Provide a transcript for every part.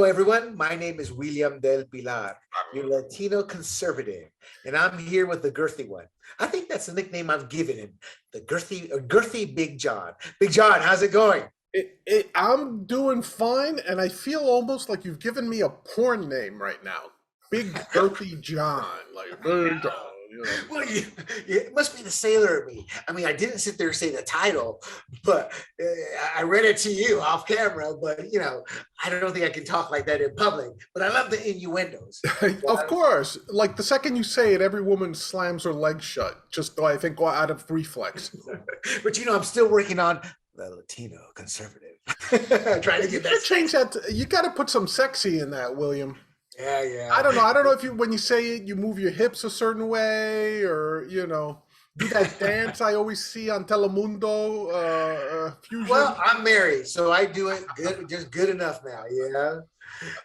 everyone. My name is William del Pilar, your Latino conservative, and I'm here with the girthy one. I think that's the nickname I've given him, the girthy Big John. Big John, how's it going? I'm doing fine, and I feel almost like you've given me a porn name right now. Big Girthy John, like Big John. Well, it must be the sailor in me. I mean, I didn't sit there and say the title, but I read it to you off camera. But I don't think I can talk like that in public. But I love the innuendos. Of course, like the second you say it, every woman slams her legs shut. Just I think out of reflex. But I'm still working on the Latino conservative. Trying to get that. Change that. You got to put some sexy in that, William. Yeah. I don't know if when you say it, you move your hips a certain way, or do that dance I always see on Telemundo. Fusion. Well, I'm married, so I do it just good enough now. Yeah.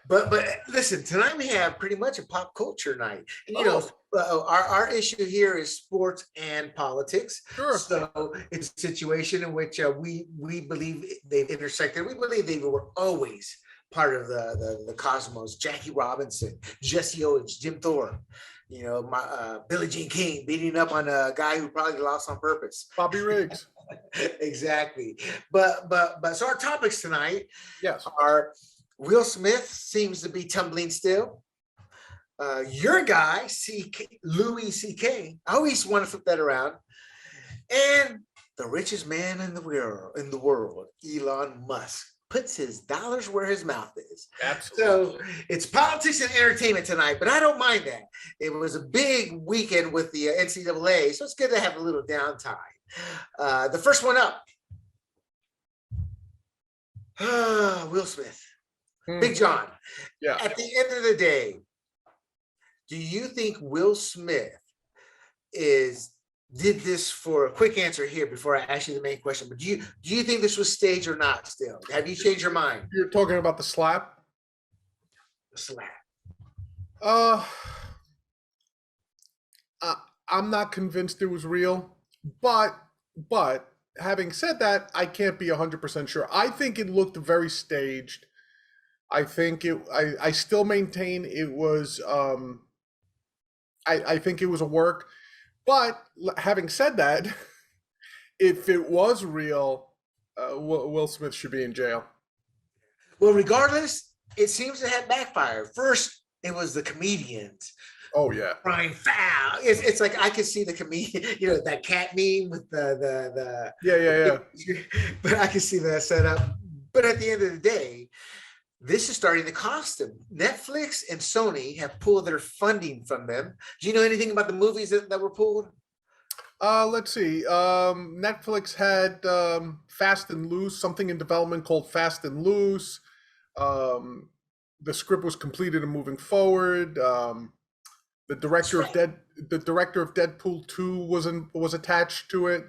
But listen, tonight we have pretty much a pop culture night, and our issue here is sports and politics. Sure. So it's a situation in which we believe they've intersected. We believe they were always part of the cosmos. Jackie Robinson, Jesse Owens, Jim Thorpe, Billie Jean King beating up on a guy who probably lost on purpose. Bobby Riggs. Exactly. But so our topics tonight are Will Smith seems to be tumbling still. Your guy, Louis C.K. I always want to flip that around. And the richest man in the world, Elon Musk, puts his dollars where his mouth is. Absolutely. So it's politics and entertainment tonight, but I don't mind that. It was a big weekend with the NCAA, so it's good to have a little downtime. The first one up, Will Smith. Big John. Yeah. At the end of the day, do you think Will Smith did this for a quick answer here before I ask you the main question? But do you think this was staged or not? Still, have you changed your mind? You're talking about the slap. The slap. I'm not convinced it was real, but having said that, I can't be 100% sure. I think it looked very staged. I think I still maintain it was. I think it was a work. But having said that, if it was real, Will Smith should be in jail. Well, regardless, it seems to have backfired. First, it was the comedians. Oh yeah, crying foul. It's like I could see the comedian, that cat meme with the yeah. But I can see that setup. But at the end of the day, this is starting to cost them. Netflix and Sony have pulled their funding from them. Do you know anything about the movies that were pulled? Let's see. Netflix had Fast and Loose, something in development called Fast and Loose. The script was completed and moving forward. The director of Deadpool 2 was attached to it.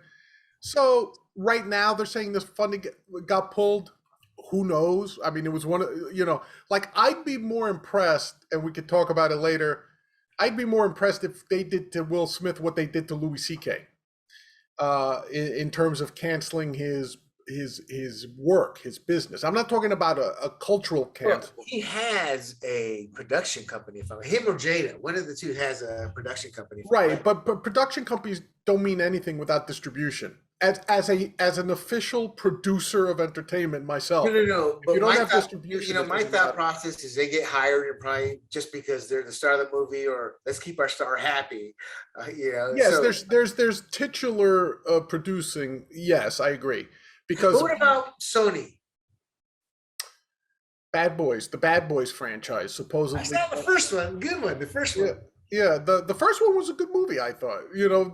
So right now they're saying this funding got pulled. Who knows? I mean, it was one of, like I'd be more impressed, and we could talk about it later. I'd be more impressed if they did to Will Smith what they did to Louis C.K. In terms of canceling his work, his business. I'm not talking about a cultural cancel. Well, he has a production company. Him or Jada, one of the two has a production company. Right, but production companies don't mean anything without distribution. As an official producer of entertainment myself. No. But you don't have distribution. My thought process is they get hired and probably just because they're the star of the movie, or let's keep our star happy. Yes, so, there's titular producing. Yes, I agree. Because but what about Sony? Bad Boys, the Bad Boys franchise, supposedly. I saw the first one, good one. The first one. Yeah, the first one was a good movie, I thought.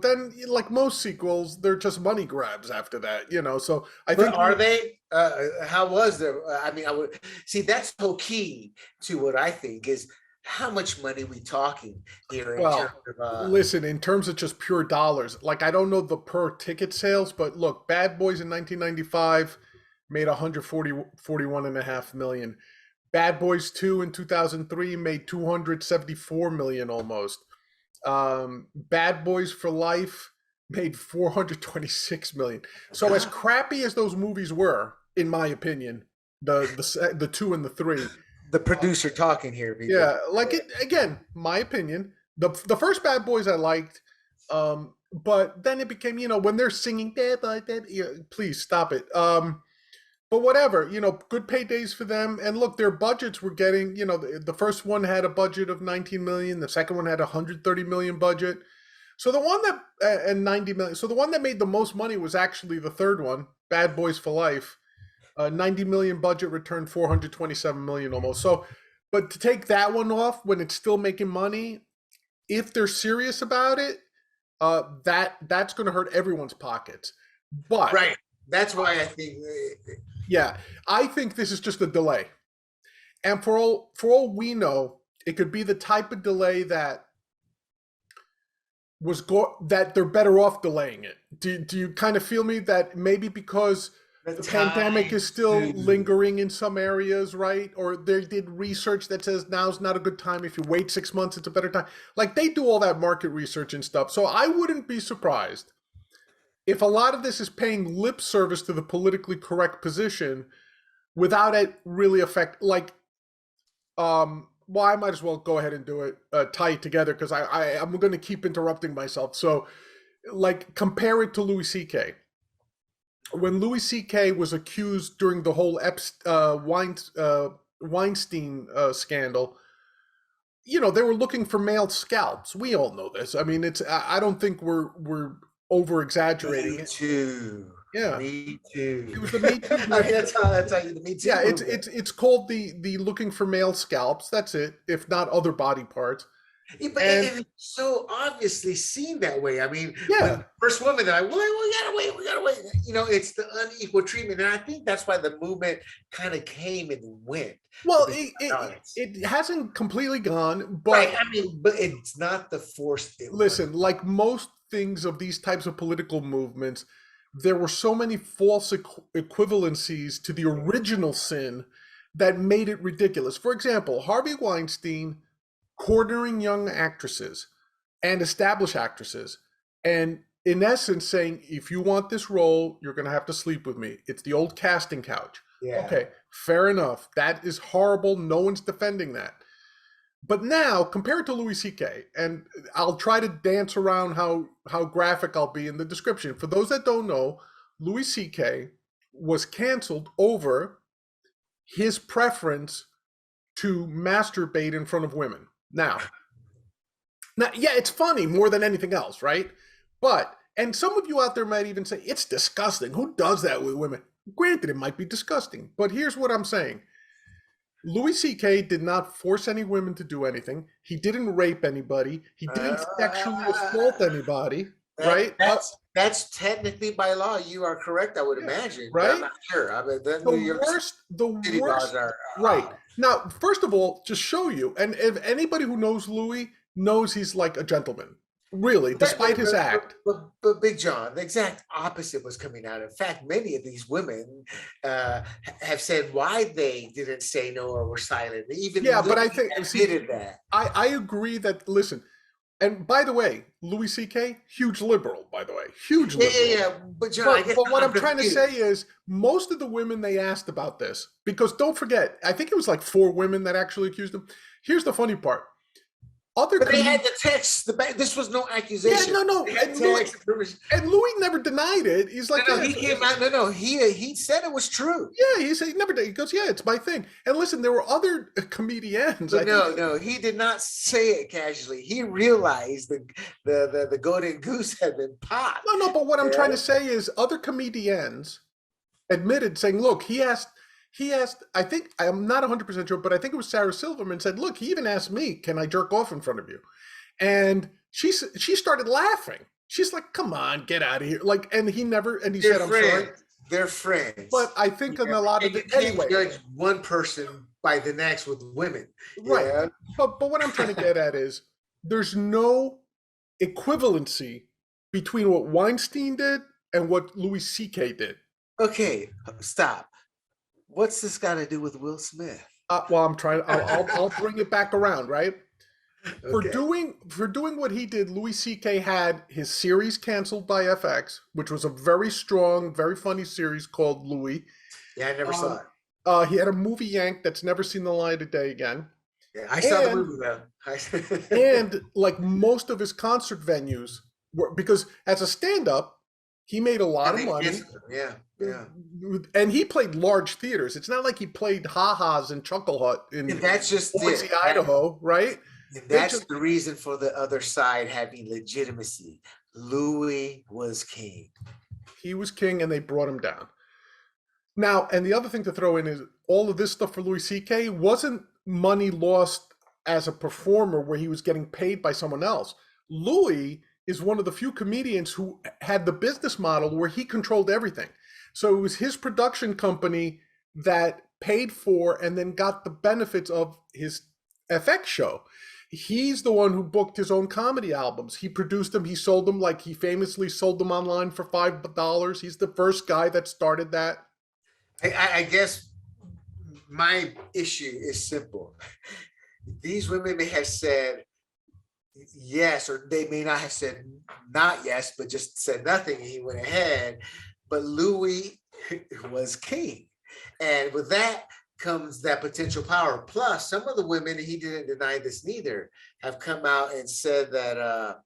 Then like most sequels, they're just money grabs after that. So I think. Are they? How was there? I mean, I would see that's so key to what I think is how much money we talking here. Listen, in terms of just pure dollars, like I don't know the per ticket sales, but look, Bad Boys in 1995 made 141.5 million. Bad Boys 2 in 2003 made 274 million almost. Bad Boys for Life made 426 million. So as crappy as those movies were, in my opinion, the 2 and the 3, the producer talking here, people. Yeah, like it again. My opinion. The first Bad Boys I liked, but then it became when they're singing "Bad Boy, Bad," please stop it. But whatever, good paydays for them. And look, their budgets were getting. The first one had a budget of 19 million. The second one had 130 million budget. So the one that and 90 million. So the one that made the most money was actually the third one, Bad Boys for Life. 90 million budget returned 427 million almost. So, but to take that one off when it's still making money, if they're serious about it, that's going to hurt everyone's pockets. But right, that's why I think. Yeah, I think this is just a delay, and for all we know, it could be the type of delay that that they're better off delaying it. Do you kind of feel me that maybe because the pandemic is still lingering in some areas, right? Or they did research that says now's not a good time. If you wait 6 months, it's a better time. Like they do all that market research and stuff. So I wouldn't be surprised if a lot of this is paying lip service to the politically correct position without it really affect, like, well, I might as well go ahead and do it, tie it together, because I'm going to keep interrupting myself. So, like, compare it to Louis C.K. When Louis C.K. was accused during the whole Weinstein scandal, they were looking for male scalps. We all know this. I mean, I don't think we're over exaggerating it. Too. Yeah. Me too. It was the Me Too. that's how the Me Too. Yeah, it's called the looking for male scalps. That's it, if not other body parts. Yeah, but it's so obviously seen that way. I mean, yeah, first woman that we gotta wait. It's the unequal treatment, and I think that's why the movement kind of came and went. Well, it hasn't completely gone, but right. I mean, but it's not the force. Listen, like most things of these types of political movements, there were so many false equivalencies to the original sin that made it ridiculous. For example, Harvey Weinstein cornering young actresses and established actresses, and in essence saying, if you want this role, you're going to have to sleep with me. It's the old casting couch. Yeah. Okay, fair enough. That is horrible. No one's defending that. But now, compared to Louis C.K., and I'll try to dance around how graphic I'll be in the description. For those that don't know, Louis C.K. was canceled over his preference to masturbate in front of women. Now, yeah, it's funny more than anything else, right? But, and some of you out there might even say, it's disgusting. Who does that with women? Granted, it might be disgusting, but here's what I'm saying. Louis C.K. did not force any women to do anything. He didn't rape anybody. He didn't sexually assault anybody, right? That's technically by law. You are correct, I would imagine. Right? I'm not sure. I mean, the worst. Right. Now, first of all, just show you, and if anybody who knows Louis knows he's like a gentleman. Really, despite his act. But Big John, the exact opposite was coming out. In fact, many of these women have said why they didn't say no or were silent. Even but I think did that. I agree that. Listen, and by the way, Louis C.K. huge liberal. By the way, huge liberal. Yeah. But John, but what I'm trying to say is, most of the women they asked about this, because don't forget, I think it was like 4 women that actually accused him. Here's the funny part. But they had the text. This was no accusation. Yeah, no. And Louis never denied it. He's like, he came out. No. He said it was true. Yeah, he said he never did. He goes, yeah, it's my thing. And listen, there were other comedians. No, he did not say it casually. He realized the golden goose had been popped. No. But what I'm trying to say is, other comedians admitted, saying, look, he asked, I think, I'm not 100% sure, but I think it was Sarah Silverman said, look, he even asked me, can I jerk off in front of you? And she started laughing. She's like, come on, get out of here. Like, and he said, I'm sorry. They're friends. But I think in a lot of it, anyway. Judge one person by the next with women. Right. Yeah? But what I'm trying to get at is, there's no equivalency between what Weinstein did and what Louis C.K. did. Okay, stop. What's this got to do with Will Smith? Well, I'm trying. I'll bring it back around, right? Okay. For doing what he did, Louis C.K. had his series canceled by FX, which was a very strong, very funny series called Louis. Yeah, I never saw it. He had a movie yank that's never seen the light of day again. Yeah, I saw the And movie though. and like most of his concert venues were, because as a stand-up, he made a I lot of think money. yes, yeah, yeah. And he played large theaters. It's not like he played ha-has in Chuckle Hut And in that's just Boise, it. Idaho, right? And They that's just the reason for the other side having legitimacy. Louis was king. he was king and they brought him down. Now, and the other thing to throw in is all of this stuff for Louis C.K. wasn't money lost as a performer where he was getting paid by someone else. Louis is one of the few comedians who had the business model where he controlled everything. So it was his production company that paid for and then got the benefits of his FX show. He's the one who booked his own comedy albums. He produced them. He sold them, like he famously sold them online for $5. He's the first guy that started that. I guess my issue is simple. These women may have said yes, or they may not have said not yes, but just said nothing. And he went ahead. But Louis was king. And with that comes that potential power. Plus, some of the women, and he didn't deny this neither, have come out and said that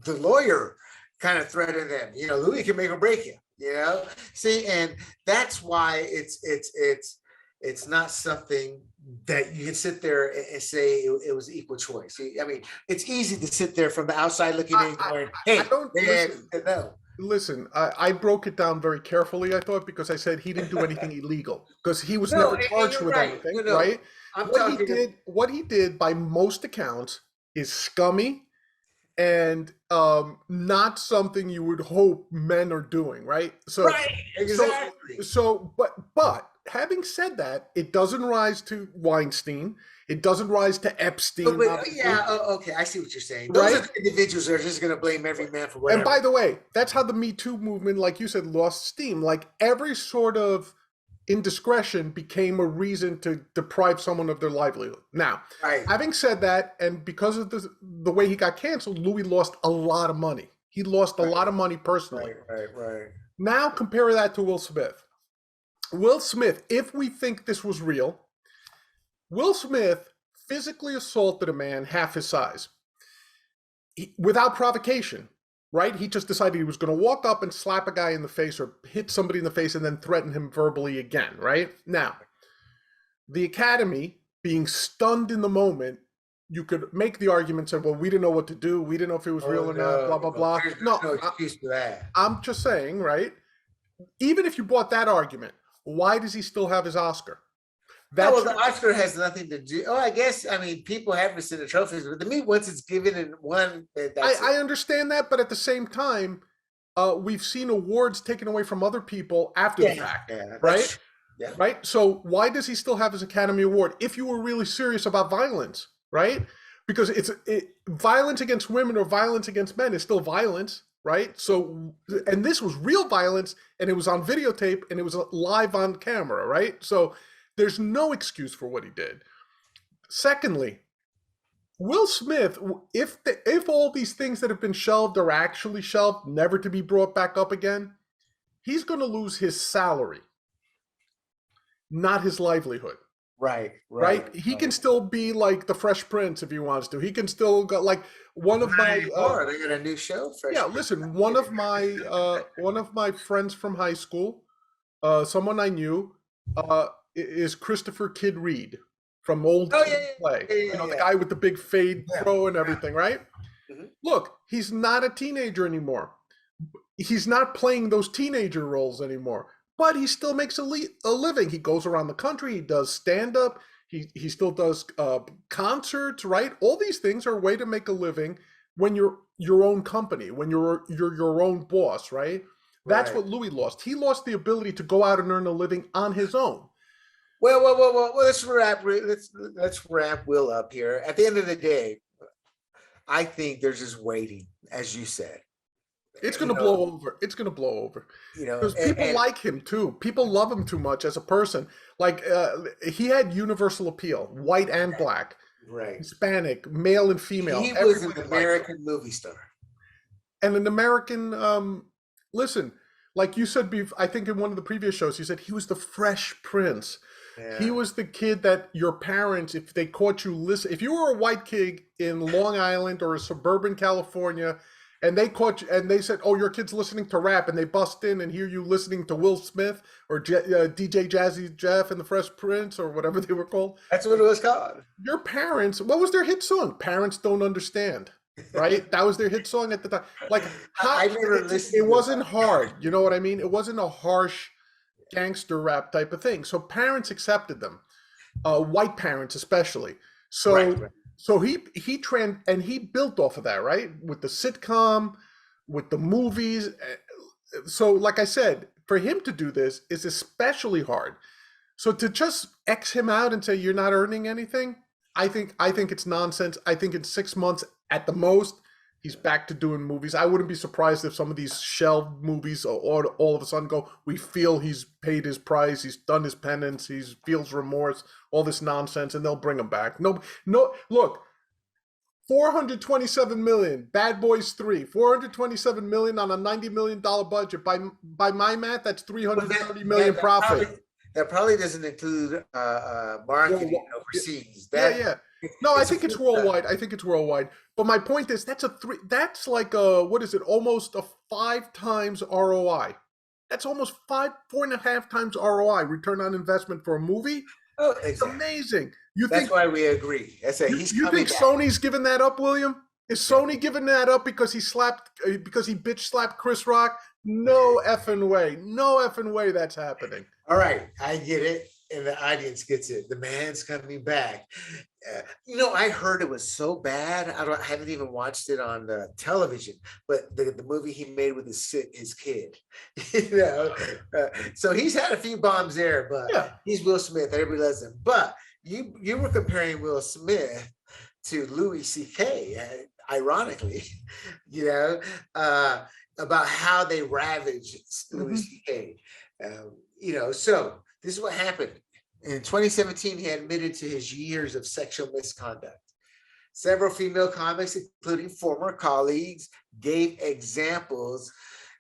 the lawyer kind of threatened them. You know, Louis can make or break you. You know, see, and that's why it's not something that you can sit there and say it was equal choice. I mean, it's easy to sit there from the outside looking in, going, "Hey, I don't man, listen. no." Listen, I broke it down very carefully, I thought, because I said he didn't do anything illegal because he was No, never and charged you're with right. anything, No, no, right? I'm talking. What he did by most accounts is scummy and not something you would hope men are doing, right? Right, So, exactly. but having said that, it doesn't rise to Weinstein. It doesn't rise to Epstein, obviously, Yeah, okay, I see what you're saying. Those are right? the individuals that are just going to blame every man for And by whatever. the way, that's how the Me Too movement, like you said, lost steam. Like every sort of indiscretion became a reason to deprive someone of their livelihood. Now, Right, having said that, and because of the way he got canceled, Louis lost a lot of money. He lost a lot of money personally. right. Now compare that to Will Smith. Will Smith, if we think this was real, Will Smith physically assaulted a man half his size without provocation, right? He just decided he was going to walk up and slap a guy in the face or hit somebody in the face and then threaten him verbally again, right? Now, the Academy, being stunned in the moment, you could make the argument, say, well, we didn't know what to do. We didn't know if it was Oh real or not, blah, no, blah, blah. there's No, no excuse for that. I'm just saying, right? Even if you bought that argument, why does he still have his Oscar? Oh, well, the Oscar has nothing to do. Oh, I guess, I mean, people have rescinded trophies, but to me, once it's given in one, that's it. I understand that, but at the same time, we've seen awards taken away from other people after the fact, right? Yeah. Right. So why does he still have his Academy Award if you were really serious about violence, right? Because violence against women or violence against men is still violence, right? So, and this was real violence, and it was on videotape, and it was live on camera, right? So there's no excuse for what he did. Secondly, Will Smith, if all these things that have been shelved are actually shelved, never to be brought back up again, he's going to lose his salary, not his livelihood. Right? He can still be like the Fresh Prince if he wants to. He can still go like one of my. They got a new show. Yeah, listen. One of my friends from high school, someone I knew, is Christopher Kid Reed from Old Play. You know, the guy with the big fade fro and everything, right? Mm-hmm. Look, he's not a teenager anymore. He's not playing those teenager roles anymore. But he still makes a living. He goes around the country. He does stand up. He still does concerts, right? All these things are a way to make a living when you're your own company, when you're your own boss, right? That's what Louis lost. He lost the ability to go out and earn a living on his own. Well, let's wrap Will up here. At the end of the day, I think they're just waiting, as you said. It's going to blow over. It's going to blow over. You know, because people like him too. People love him too much as a person. Like he had universal appeal, white and black, right, Hispanic, male and female. He was an American movie star, and an American. Listen, like you said, I think in one of the previous shows, you said he was the Fresh Prince. He was the kid that your parents, if they caught you listen, if you were a white kid in Long Island or a suburban California, and they caught you and they said, "Oh, your kid's listening to rap," and they bust in and hear you listening to Will Smith or DJ Jazzy Jeff and the Fresh Prince or whatever they were called. That's what it was called. Your parents, what was their hit song? Parents Don't Understand. Right? That was their hit song at the time. Like, how, I never listened. it wasn't hard. You know what I mean? It wasn't a harsh gangster rap type of thing. So parents accepted them, white parents especially. So Right. so he built off of that, right? With the sitcom, with the movies. So like I said, for him to do this is especially hard. So to just X him out and say you're not earning anything, I think it's nonsense. I think in 6 months at the most, he's back to doing movies. I wouldn't be surprised if some of these shelved movies all of a sudden go, we feel he's paid his price, he's done his penance, he feels remorse, all this nonsense, and they'll bring him back. No, look, 427 million, Bad Boys 3, 427 million on a $90 million budget. By my math, that's 330 million profit. That probably doesn't include marketing overseas. Yeah. No, I think it's worldwide. I think it's worldwide. But my point is, that's like what is it? Almost a 5 times ROI. That's almost 4.5 times ROI, return on investment for a movie. Oh, exactly. It's amazing. That's why we agree. That's it. You think Sony's giving that up, William? Is Sony giving that up because he bitch slapped Chris Rock? No effing way. No effing way that's happening. All right, I get it, and the audience gets it. The man's coming back. I heard it was so bad. I haven't even watched it on the television, but the movie he made with his kid. So he's had a few bombs there, but he's Will Smith. Everybody loves him. But you were comparing Will Smith to Louis C.K. Ironically, about how they ravaged Louis C.K. So this is what happened. In 2017, he admitted to his years of sexual misconduct. Several female comics, including former colleagues, gave examples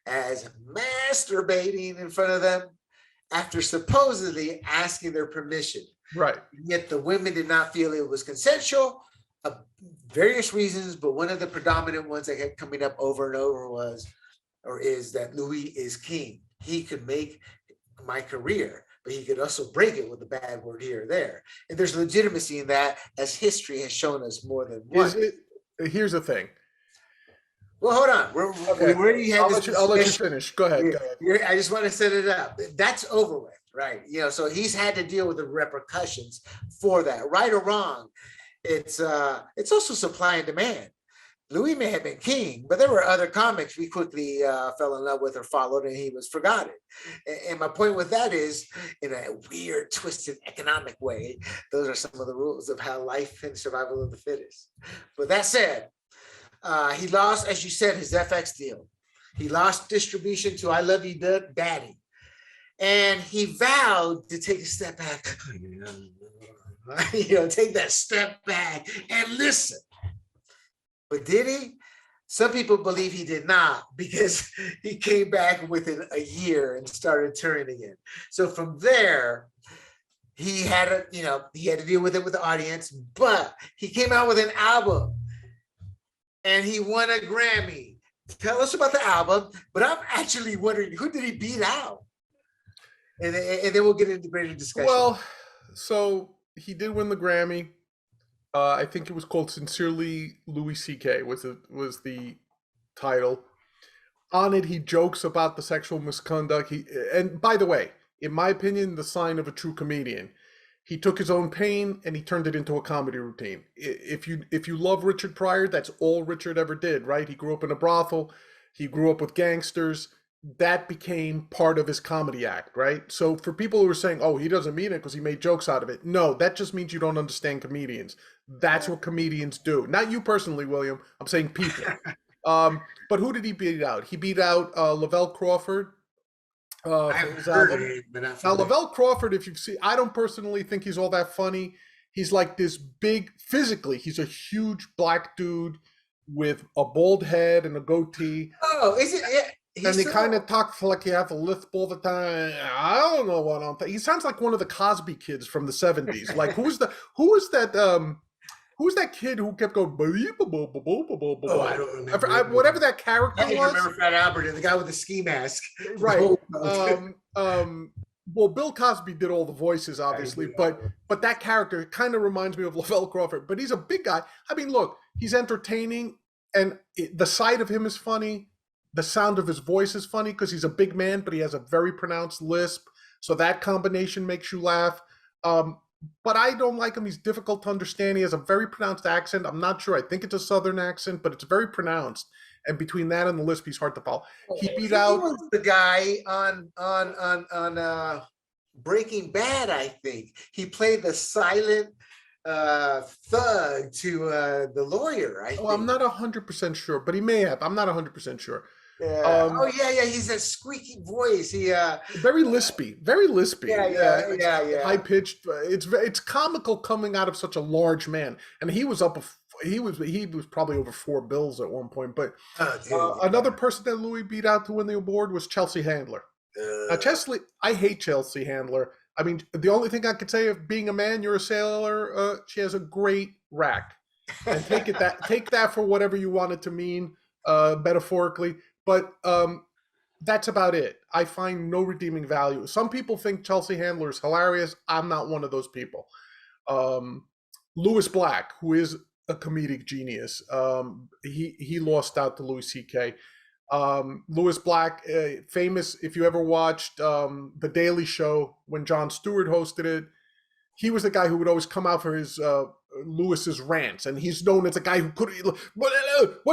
as masturbating in front of them after supposedly asking their permission. Right. Yet the women did not feel it was consensual, various reasons, but one of the predominant ones that kept coming up over and over is that Louis is king. He could make my career, but he could also break it with a bad word here or there. And there's legitimacy in that, as history has shown us more than once. Here's the thing. Well, hold on. I'll let you finish. Go ahead. I just want to set it up. That's over with, right? So he's had to deal with the repercussions for that, right or wrong. It's also supply and demand. Louis may have been king, but there were other comics we quickly fell in love with or followed, and he was forgotten. And my point with that is, in a weird, twisted economic way, those are some of the rules of how life and survival of the fittest. But that said, he lost, as you said, his FX deal. He lost distribution to I Love You, Daddy. And he vowed to take a step back. Take that step back and listen. But did he? Some people believe he did not, because he came back within a year and started touring again. So from there, he had to deal with it with the audience, but he came out with an album and he won a Grammy. Tell us about the album, but I'm actually wondering, who did he beat out? And then we'll get into greater discussion. Well, so he did win the Grammy. I think it was called Sincerely Louis C.K. was the title. On it, he jokes about the sexual misconduct. And by the way, in my opinion, the sign of a true comedian. He took his own pain and he turned it into a comedy routine. If you love Richard Pryor, that's all Richard ever did, right? He grew up in a brothel. He grew up with gangsters. That became part of his comedy act, right? So for people who are saying, oh, he doesn't mean it because he made jokes out of it. No, that just means you don't understand comedians. That's what comedians do. Not you personally, William. I'm saying people. But who did he beat out? He beat out Lavelle Crawford. I've heard of him, but now, Lavelle Crawford, if you've seen, I don't personally think he's all that funny. He's like this big, physically, he's a huge black dude with a bald head and a goatee. Oh, is it? And he kind of talks like you have to lisp all the time. I don't know what I'm thinking. He sounds like one of the Cosby kids from the 70s. Like who's that kid who kept going? Oh, I don't remember. Whatever that character was. I remember Fat Albert, the guy with the ski mask. Right. Well, Bill Cosby did all the voices, obviously, but that character kind of reminds me of Lavelle Crawford. But he's a big guy. I mean, look, he's entertaining, and the sight of him is funny. The sound of his voice is funny because he's a big man, but he has a very pronounced lisp. So that combination makes you laugh. But I don't like him. He's difficult to understand. He has a very pronounced accent. I'm not sure. I think it's a Southern accent, but it's very pronounced. And between that and the lisp, he's hard to follow. He was the guy on Breaking Bad, I think. He played the silent thug to the lawyer, I think. I'm not 100% sure, but he may have. I'm not 100% sure. Yeah. Yeah. He's that squeaky voice. He very lispy, very lispy. Yeah. High pitched. It's comical coming out of such a large man, and he was probably over 4 bills at one point. But another person that Louis beat out to win the award was Chelsea Handler. Now, I hate Chelsea Handler. I mean, the only thing I could say of being a man, you're a sailor. She has a great rack, and take that for whatever you want it to mean, metaphorically. But that's about it. I find no redeeming value. Some people think Chelsea Handler is hilarious. I'm not one of those people. Louis Black, who is a comedic genius, he lost out to Louis C.K. Louis Black, famous, if you ever watched The Daily Show when Jon Stewart hosted it, he was the guy who would always come out for his Lewis's rants, and he's known as a guy who could, what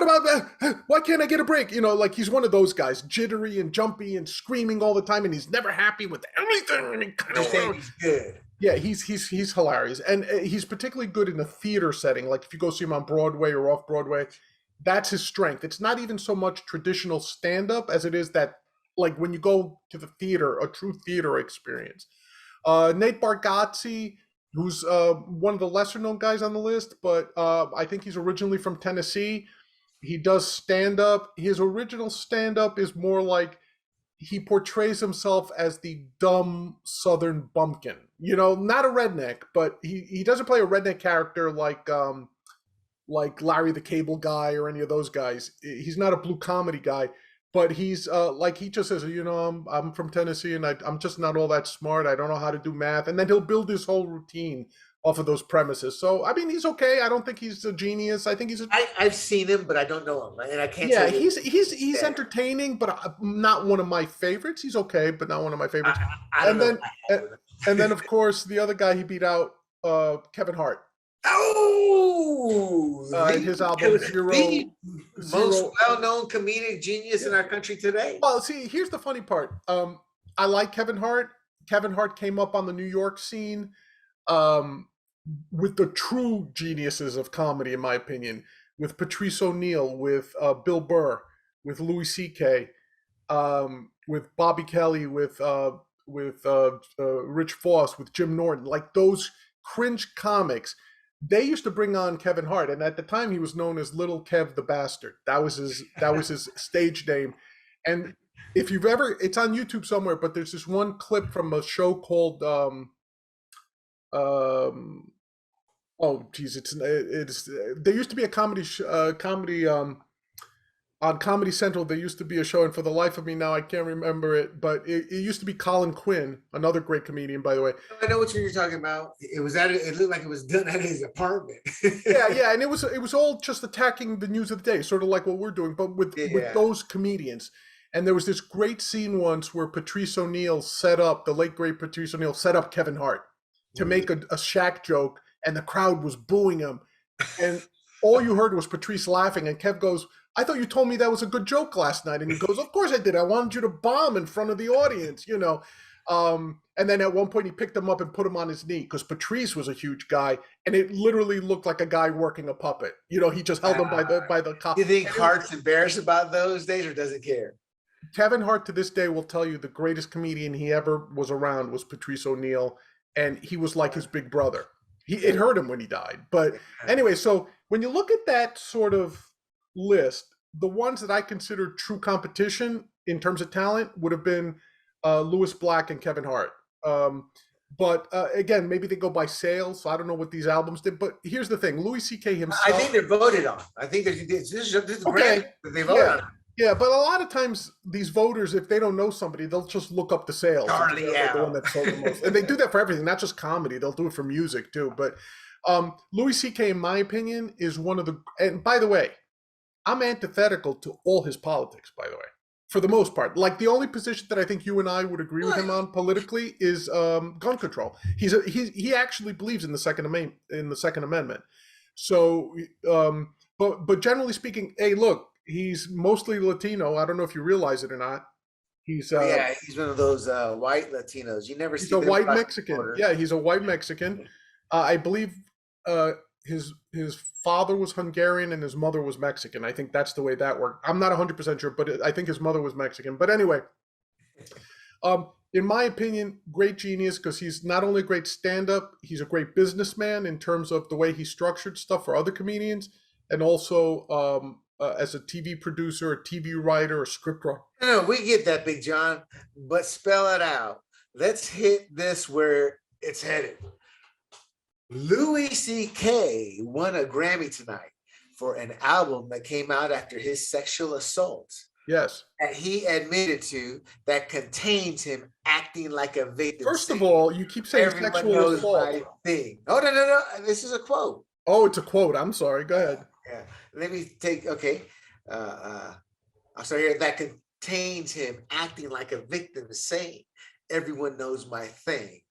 about that? Why can't I get a break? Like he's one of those guys, jittery and jumpy and screaming all the time, and he's never happy with anything. And he's good. Yeah, he's hilarious, and he's particularly good in a theater setting. Like if you go see him on Broadway or off Broadway, that's his strength. It's not even so much traditional stand-up as it is that, like when you go to the theater, a true theater experience. Nate Bargatze, who's one of the lesser-known guys on the list, but I think he's originally from Tennessee. He does stand-up. His original stand-up is more like he portrays himself as the dumb Southern bumpkin. Not a redneck, but he doesn't play a redneck character like Larry the Cable Guy or any of those guys. He's not a blue comedy guy. But he's he just says, I'm from Tennessee and I'm just not all that smart. I don't know how to do math. And then he'll build his whole routine off of those premises. So, I mean, he's okay. I don't think he's a genius. I think he's I've seen him, but I don't know him. And I can't say he's entertaining, but not one of my favorites. He's okay, but not one of my favorites. And then, of course, the other guy he beat out, Kevin Hart. His album Zero. The most well-known comedic genius in our country today. Well, see, here's the funny part. I like Kevin Hart. Kevin Hart came up on the New York scene with the true geniuses of comedy, in my opinion, with Patrice O'Neal, with Bill Burr, with Louis C.K., with Bobby Kelly, with Rich Foss, with Jim Norton, like those cringe comics. They used to bring on Kevin Hart, and at the time he was known as Little Kev the Bastard. That was his stage name. And if you've ever, it's on YouTube somewhere, but there's this one clip from a show called there used to be a comedy on Comedy Central. There used to be a show, and for the life of me now I can't remember it, but it used to be Colin Quinn, another great comedian, by the way. I know what you're talking about. It looked like it was done at his apartment. yeah, and it was all just attacking the news of the day, sort of like what we're doing, but with those comedians. And there was this great scene once where Patrice O'Neal the late great Patrice O'Neal set up Kevin Hart to make a Shaq joke, and the crowd was booing him, and all you heard was Patrice laughing, and Kev goes, I thought you told me that was a good joke last night. And he goes, of course I did. I wanted you to bomb in front of the audience, And then at one point he picked him up and put him on his knee because Patrice was a huge guy, and it literally looked like a guy working a puppet. He just held him by the collar. You think Hart's embarrassed about those days or doesn't care? Kevin Hart to this day will tell you the greatest comedian he ever was around was Patrice O'Neal, and he was like his big brother. It hurt him when he died. But anyway, so when you look at that sort of list, the ones that I consider true competition in terms of talent would have been Louis Black and Kevin Hart. But again, maybe they go by sales, so I don't know what these albums did. But here's the thing: Louis C.K. himself. I think they're voted on. I think this is okay. They vote on. Yeah, but a lot of times these voters, if they don't know somebody, they'll just look up the sales. Charlie, the one that sold the most. And they do that for everything, not just comedy. They'll do it for music too. But Louis C.K., in my opinion, is one of the. And by the way, I'm antithetical to all his politics. By the way, for the most part, like the only position that I think you and I would agree with him on politically is gun control. He actually believes in the Second Amendment. So, but generally speaking, hey, look. He's mostly Latino. I don't know if you realize it or not. He's he's one of those white Latinos. You never see. He's a white Mexican. Yeah, he's a white Mexican. I believe his father was Hungarian and his mother was Mexican. I think that's the way that worked. I'm not 100% sure, but I think his mother was Mexican. But anyway, in my opinion, great genius because he's not only a great stand-up, he's a great businessman in terms of the way he structured stuff for other comedians, and also as a TV producer, a TV writer, a script writer. No, we get that, Big John, but spell it out. Let's hit this where it's headed. Louis C.K. won a Grammy tonight for an album that came out after his sexual assault. Yes. That he admitted to that contains him acting like a victim. First of all, you keep saying sexual assault. Thing. Oh, no. This is a quote. Oh, it's a quote. I'm sorry. Go ahead. Yeah. Let me take, okay. I'm sorry here. That contains him acting like a victim, saying, everyone knows my thing.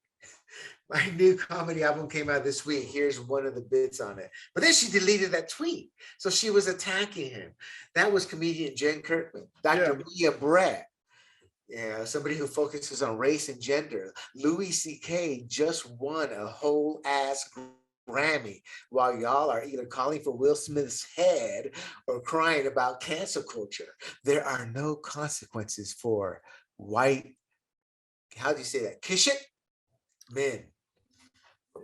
My new comedy album came out this week. Here's one of the bits on it. But then she deleted that tweet. So she was attacking him. That was comedian Jen Kirkman, Dr. Mia Brett. Yeah, somebody who focuses on race and gender. Louis C.K. just won a whole ass Grammy while y'all are either calling for Will Smith's head or crying about cancel culture. There are no consequences for white, how do you say that? Kish it? Men.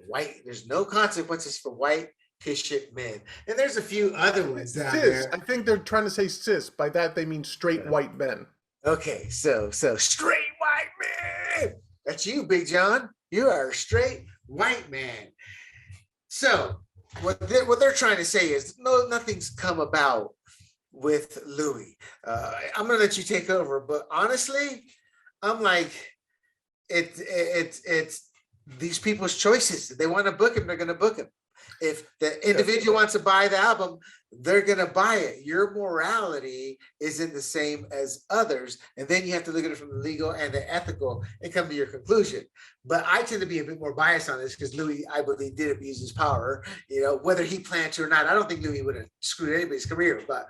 White, there's no consequences for white Kish-it men. And there's a few other ones out there. I think they're trying to say cis. By that they mean straight white men. Okay, so straight white man. That's you, Big John. You are a straight white man. So what they're trying to say is nothing's come about with Louis. I'm gonna let you take over, but honestly, I'm like, it's these people's choices. If they want to book him, they're gonna book him. If the individual wants to buy the album, they're going to buy it. Your morality isn't the same as others. And then you have to look at it from the legal and the ethical and come to your conclusion. But I tend to be a bit more biased on this because Louis, I believe, did abuse his power, whether he planned to or not. I don't think Louis would have screwed anybody's career, but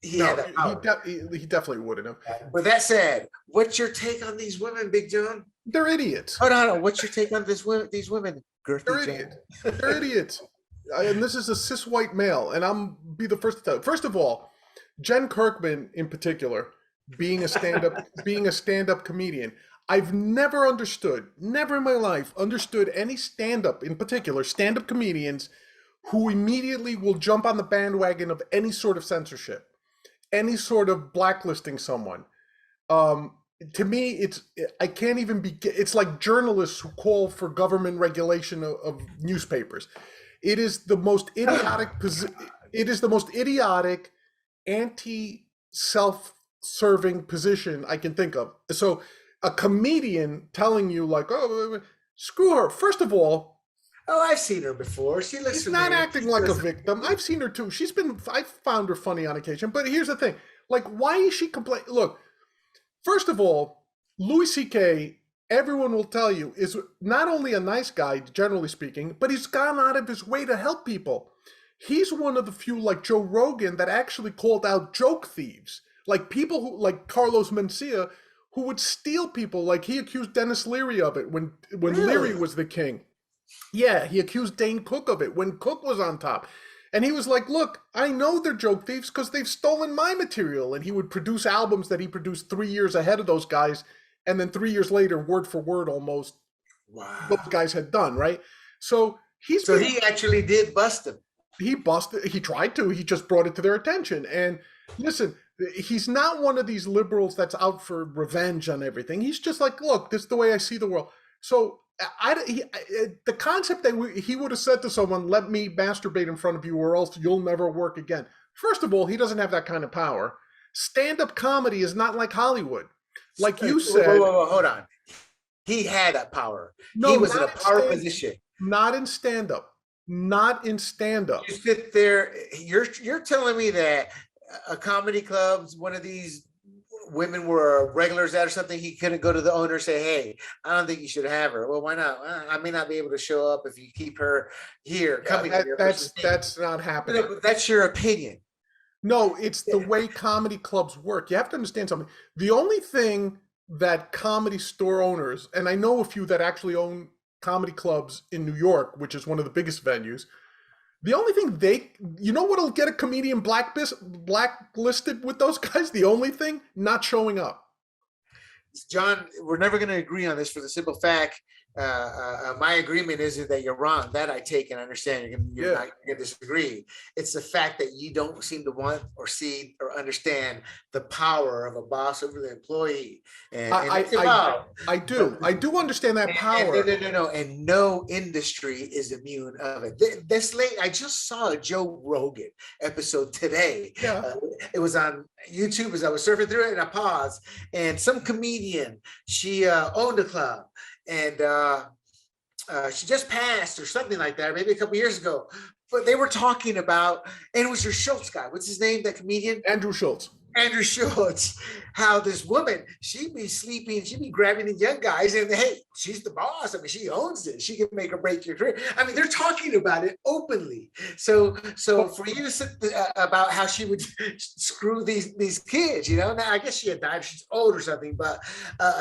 he had that power. He definitely wouldn't have. With that said, what's your take on these women, Big John? They're idiots. Hold on. What's your take on these women? They're idiots. They're idiots. And this is a cis white male, and I'm be the first to tell you. First of all, Jen Kirkman in particular, being a stand-up comedian, I've never in my life understood any stand-up, in particular, stand-up comedians who immediately will jump on the bandwagon of any sort of censorship, any sort of blacklisting someone. To me, I can't even be. It's like journalists who call for government regulation of newspapers. It is the most idiotic. It is the most idiotic, anti-self-serving position I can think of. So, a comedian telling you like, "Oh, screw her." First of all, I've seen her before. She's not acting like a victim. I've seen her too. I've found her funny on occasion. But here's the thing: like, why is she complaining? Look, first of all, Louis C.K., everyone will tell you, is not only a nice guy, generally speaking, but he's gone out of his way to help people. He's one of the few, like Joe Rogan, that actually called out joke thieves. Like people who, like Carlos Mencia, who would steal people. Like he accused Dennis Leary of it when really? Leary was the king. Yeah, he accused Dane Cook of it when Cook was on top. And he was like, look, I know they're joke thieves because they've stolen my material. And he would produce albums that he produced 3 years ahead of those guys. And then 3 years later, word for word, almost, those guys had done, right? So he actually did bust him. he busted. He tried to. He just brought it to their attention. And listen, he's not one of these liberals that's out for revenge on everything. He's just like, look, this is the way I see the world. So the concept that he would have said to someone, let me masturbate in front of you or else you'll never work again. First of all, he doesn't have that kind of power. Stand-up comedy is not like Hollywood. Like you said. Whoa, hold on. He had that power. No, he was in a power position. Not in stand-up. Not in stand-up. You sit there, you're telling me that a comedy club's one of these women were regulars at or something, he couldn't go to the owner and say, hey, I don't think you should have her. Well, why not? I may not be able to show up if you keep her here. Coming here. That's not happening. That's your opinion. No, it's the way comedy clubs work. You have to understand something. The only thing that comedy store owners, and I know a few that actually own comedy clubs in New York, which is one of the biggest venues, the only thing you know what'll get a comedian blacklisted with those guys? The only thing, not showing up. John, we're never going to agree on this for the simple fact, my agreement isn't that you're wrong. That I take and understand. You're not going to disagree. It's the fact that you don't seem to want or see or understand the power of a boss over the employee. And I do understand that power. No. And no industry is immune of it. This late, I just saw a Joe Rogan episode today. Yeah. It was on YouTube as I was surfing through it, and I paused. And some comedian, she owned a club. And she just passed or something like that, maybe a couple years ago. But they were talking about, and it was your Schultz guy. What's his name, that comedian? Andrew Schultz. How this woman, she'd be sleeping, she'd be grabbing the young guys, and hey, she's the boss. I mean, she owns it. She can make or break your career. I mean, they're talking about it openly. So for you to say about how she would screw these kids, now I guess she had died, she's old or something, but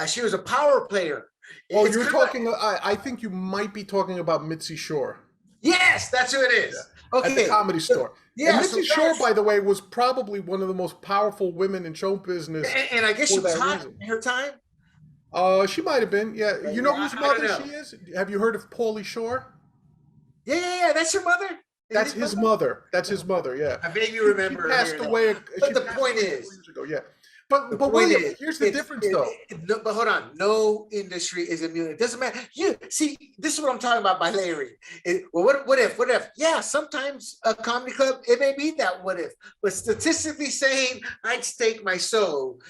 she was a power player. Oh, you're talking. I think you might be talking about Mitzi Shore. Yes, that's who it is. Yeah. Okay. At the Comedy Store. Yeah, and Mitzi Shore, by the way, was probably one of the most powerful women in show business. And I guess she was hot in her time. She might have been. Yeah. You know whose mother she is? Have you heard of Pauly Shore? Yeah. That's her mother. That's his mother. That's his mother. Yeah. I vaguely remember. She passed away. But the point is, years ago. Yeah. But William, here's the difference, though. But hold on, no industry is immune. It doesn't matter. You see, this is what I'm talking about by layering. What if? Yeah, sometimes a comedy club, it may be that what if, but statistically saying, I'd stake my soul.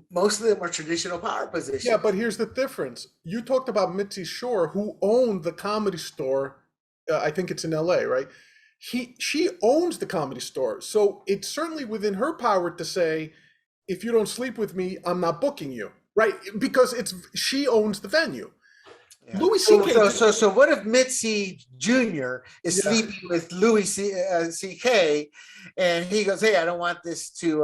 Most of them are traditional power positions. Yeah, but here's the difference. You talked about Mitzi Shore, who owned the Comedy Store. I think it's in L.A., right? She owns the Comedy Store, so it's certainly within her power to say, if you don't sleep with me, I'm not booking you, right? Because she owns the venue. Yeah. Louis C.K. So what if Mitzi Jr. is sleeping with Louis C.K. and he goes, hey, I don't want this to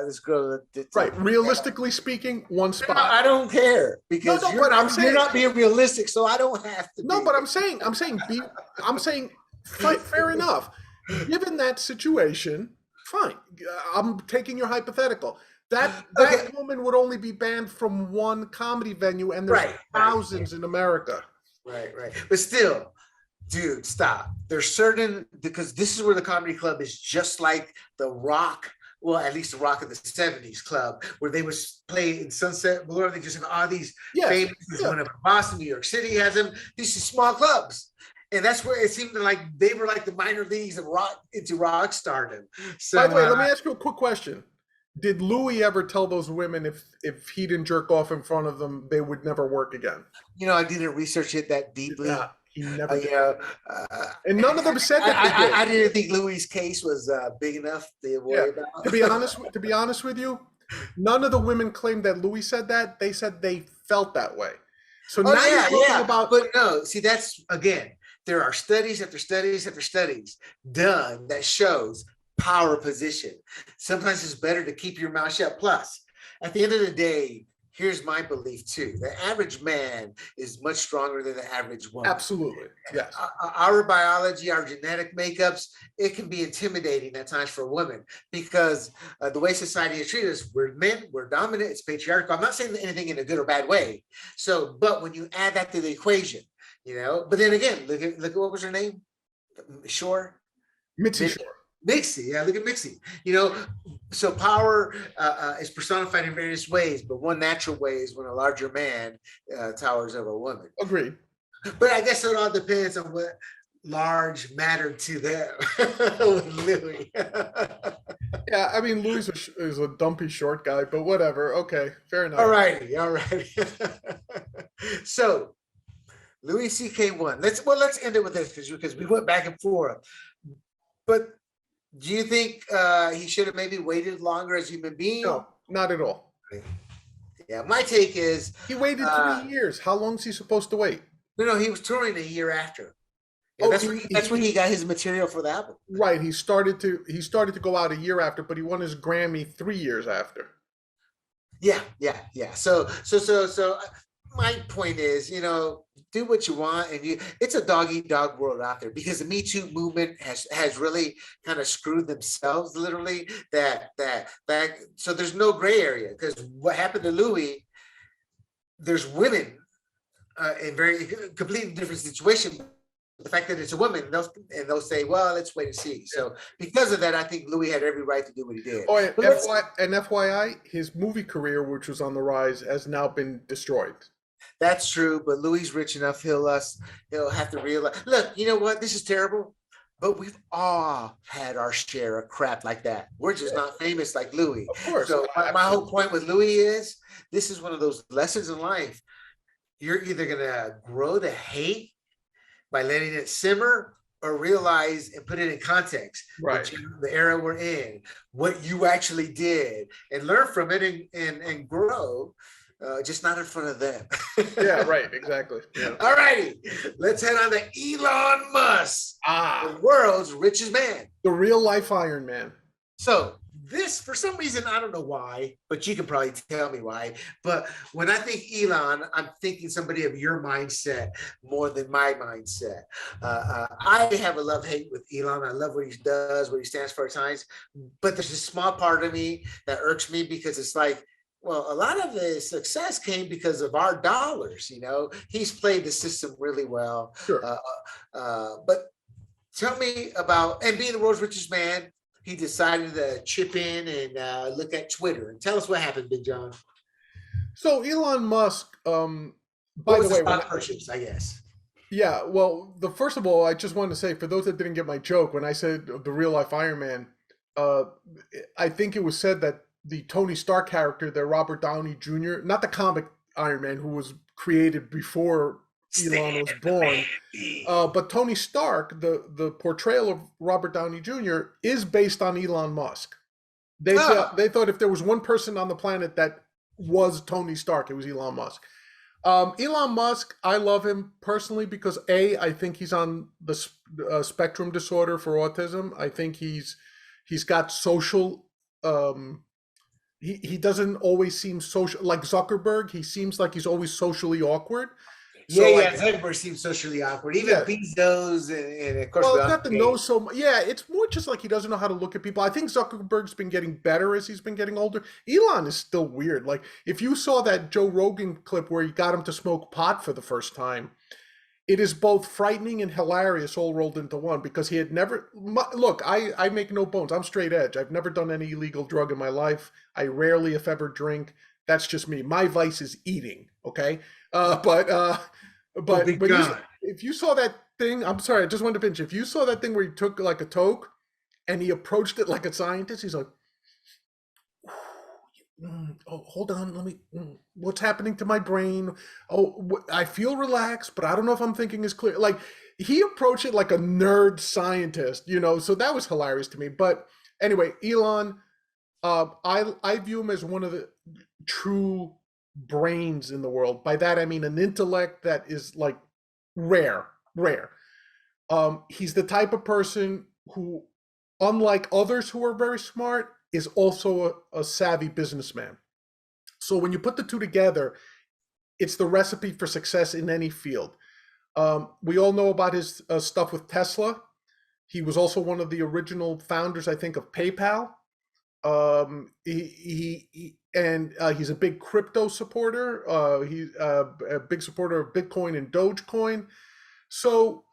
this girl. Right. Realistically speaking, one spot. No, I don't care because you're not being realistic, so I don't have to. No, but I'm saying, fair enough. Given that situation, fine. I'm taking your hypothetical. That woman would only be banned from one comedy venue, and there's thousands in America. Right. But still, dude, stop. There's certain, because this is where the comedy club is just like the Rock. Well, at least the Rock of the 70s club, where they would play in Sunset Boulevard. They just have all these famous, one of Boston, New York City has them. These are small clubs. And that's where it seemed like they were like the minor leagues of rock stardom. So, by the way, let me ask you a quick question. Did Louis ever tell those women if he didn't jerk off in front of them, they would never work again? I didn't research it that deeply. Yeah, he never did. And none of them said that. I didn't think Louis' case was big enough to worry about. To be honest with you, none of the women claimed that Louis said that. They said they felt that way. So now you're talking about. But no, see, that's again. There are studies after studies after studies done that shows power position. Sometimes it's better to keep your mouth shut. Plus, at the end of the day, here's my belief too. The average man is much stronger than the average woman. Absolutely. Yes. Our biology, our genetic makeups, it can be intimidating at times for women because the way society has treated us, we're men, we're dominant, it's patriarchal. I'm not saying anything in a good or bad way. So, but when you add that to the equation, but then again, look at what was her name? Shore? Mitzi Shore. Mitzi, yeah, look at Mitzi. You know, so power is personified in various ways, but one natural way is when a larger man towers over a woman. Agreed. But I guess it all depends on what large mattered to them with Louis. Yeah, I mean, Louis is a dumpy short guy, but whatever. Okay, fair enough. All righty, all righty. So Louis C.K. won. Let's end it with this because we went back and forth. But do you think he should have maybe waited longer as a human being? No, not at all. Yeah, my take is he waited 3 years. How long is he supposed to wait? No, he was touring a year after. Yeah, that's when he got his material for the album. Right. He started to go out a year after, but he won his Grammy 3 years after. Yeah. So my point is, do what you want, and it's a dog eat dog world out there because the Me Too movement has really kind of screwed themselves literally. So there's no gray area because what happened to Louis, there's women in very completely different situation. The fact that it's a woman, they'll say, well, let's wait and see. So because of that, I think Louis had every right to do what he did. Oh, and FYI, his movie career, which was on the rise, has now been destroyed. That's true, but Louis rich enough, he'll have to realize, look, you know what? This is terrible, but we've all had our share of crap like that. We're just not famous like Louis. Of course. So my whole point with Louis is, this is one of those lessons in life. You're either going to grow to hate by letting it simmer or realize and put it in context. Right. The era we're in, what you actually did, and learn from it and grow. Just not in front of them. Yeah, right, exactly. Yeah. All righty, let's head on to Elon Musk, the world's richest man. The real life Iron Man. So this, for some reason, I don't know why, but you can probably tell me why. But when I think Elon, I'm thinking somebody of your mindset more than my mindset. I have a love-hate with Elon. I love what he does, what he stands for at times. But there's a small part of me that irks me because it's like, well, a lot of his success came because of our dollars. He's played the system really well. Sure. But tell me about, and being the world's richest man, he decided to chip in and look at Twitter. And tell us what happened, Big John. So Elon Musk, by the way, stock purchase, I guess. Yeah, well, first of all, I just wanted to say, for those that didn't get my joke, when I said the real life Iron Man, I think it was said that the Tony Stark character, the Robert Downey Jr., not the comic Iron Man who was created before Elon was born, but Tony Stark, the portrayal of Robert Downey Jr. is based on Elon Musk. They thought if there was one person on the planet that was Tony Stark, it was Elon Musk. Elon Musk, I love him personally because I think he's on the spectrum disorder for autism. I think he's got social. He doesn't always seem social like Zuckerberg. He seems like he's always socially awkward. Zuckerberg seems socially awkward. Even Bezos and of course. Well, not the nose so much. Yeah, it's more just like he doesn't know how to look at people. I think Zuckerberg's been getting better as he's been getting older. Elon is still weird. Like if you saw that Joe Rogan clip where he got him to smoke pot for the first time, it is both frightening and hilarious all rolled into one because he had never look, I make no bones. I'm straight edge. I've never done any illegal drug in my life. I rarely, if ever, drink. That's just me. My vice is eating. Okay. But if you saw that thing, I'm sorry, I just wanted to finish. If you saw that thing where he took like a toke and he approached it like a scientist, he's like, oh, hold on, let me, what's happening to my brain? Oh, I feel relaxed, but I don't know if I'm thinking as clear. Like he approached it like a nerd scientist, so that was hilarious to me. But anyway, Elon, I view him as one of the true brains in the world. By that I mean an intellect that is like rare. He's the type of person who, unlike others who are very smart, is also a savvy businessman. So when you put the two together, it's the recipe for success in any field. We all know about his stuff with Tesla. He was also one of the original founders, I think, of PayPal. He's a big crypto supporter. He's a big supporter of Bitcoin and Dogecoin. So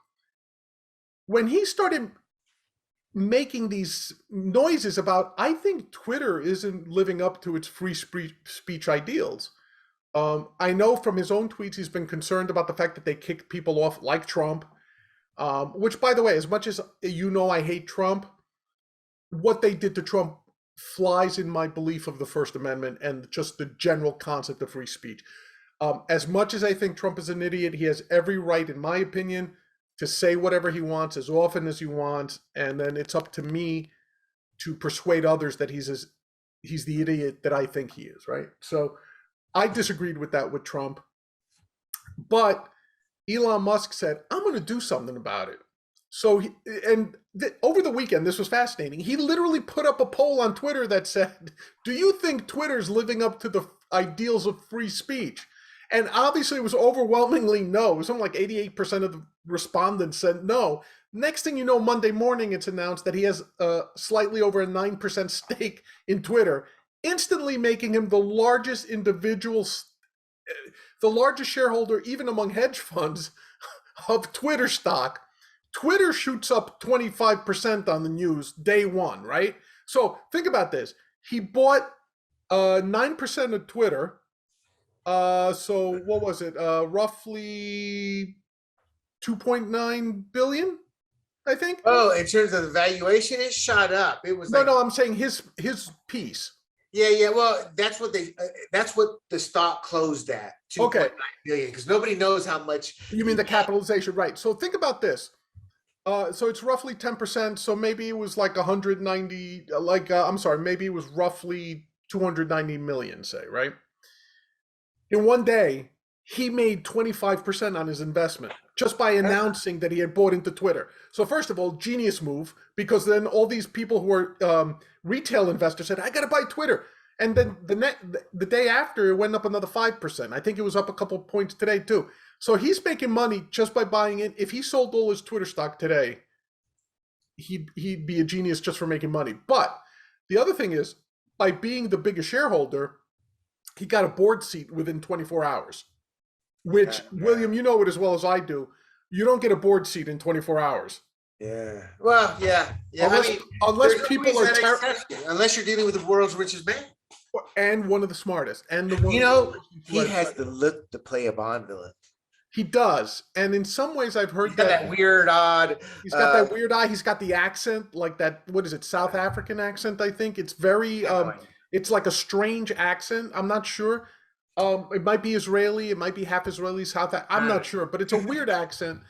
when he started making these noises about, I think Twitter isn't living up to its free speech ideals. I know from his own tweets, he's been concerned about the fact that they kick people off like Trump, which, by the way, as much as I hate Trump, what they did to Trump flies in my belief of the First Amendment and just the general concept of free speech. As much as I think Trump is an idiot, he has every right, in my opinion, to say whatever he wants as often as he wants, and then it's up to me to persuade others that he's the idiot that I think he is, right? So I disagreed with that with Trump, but Elon Musk said, I'm going to do something about it. So, over the weekend, this was fascinating. He literally put up a poll on Twitter that said, do you think Twitter's living up to the ideals of free speech? And obviously it was overwhelmingly no. It was something like 88% of the respondents said no. Next thing you know, Monday morning, it's announced that he has slightly over a 9% stake in Twitter, instantly making him the largest shareholder, even among hedge funds, of Twitter stock. Twitter shoots up 25% on the news day one, right? So think about this. He bought 9% of Twitter. So what was it? Roughly 2.9 billion, I think. Oh, in terms of the valuation, it shot up. It was no, I'm saying his piece. Yeah. Well, that's what the stock closed at. 2.9 billion, because nobody knows how much. You mean the capitalization, right? So think about this. So it's roughly 10%. So maybe it was like 190. Maybe it was roughly 290 million, say, right? In one day, he made 25% on his investment just by announcing that he had bought into Twitter. So first of all, genius move, because then all these people who are retail investors said, I got to buy Twitter. And then the day after, it went up another 5%. I think it was up a couple of points today too. So he's making money just by buying it. If he sold all his Twitter stock today, he'd be a genius just for making money. But the other thing is, by being the biggest shareholder, he got a board seat within 24 hours, which, William, you know it as well as I do. You don't get a board seat in 24 hours. Yeah. Well, yeah. Unless people are unless you're dealing with the world's richest man. And one of the smartest. And he has the look to play a Bond villain. He does. And in some ways, I've heard that weird, odd. He's got that weird eye. He's got the accent, like that, what is it, South African accent, I think. It's very, it's like a strange accent. I'm not sure. It might be Israeli. It might be half Israeli, I'm not sure. But it's a weird accent.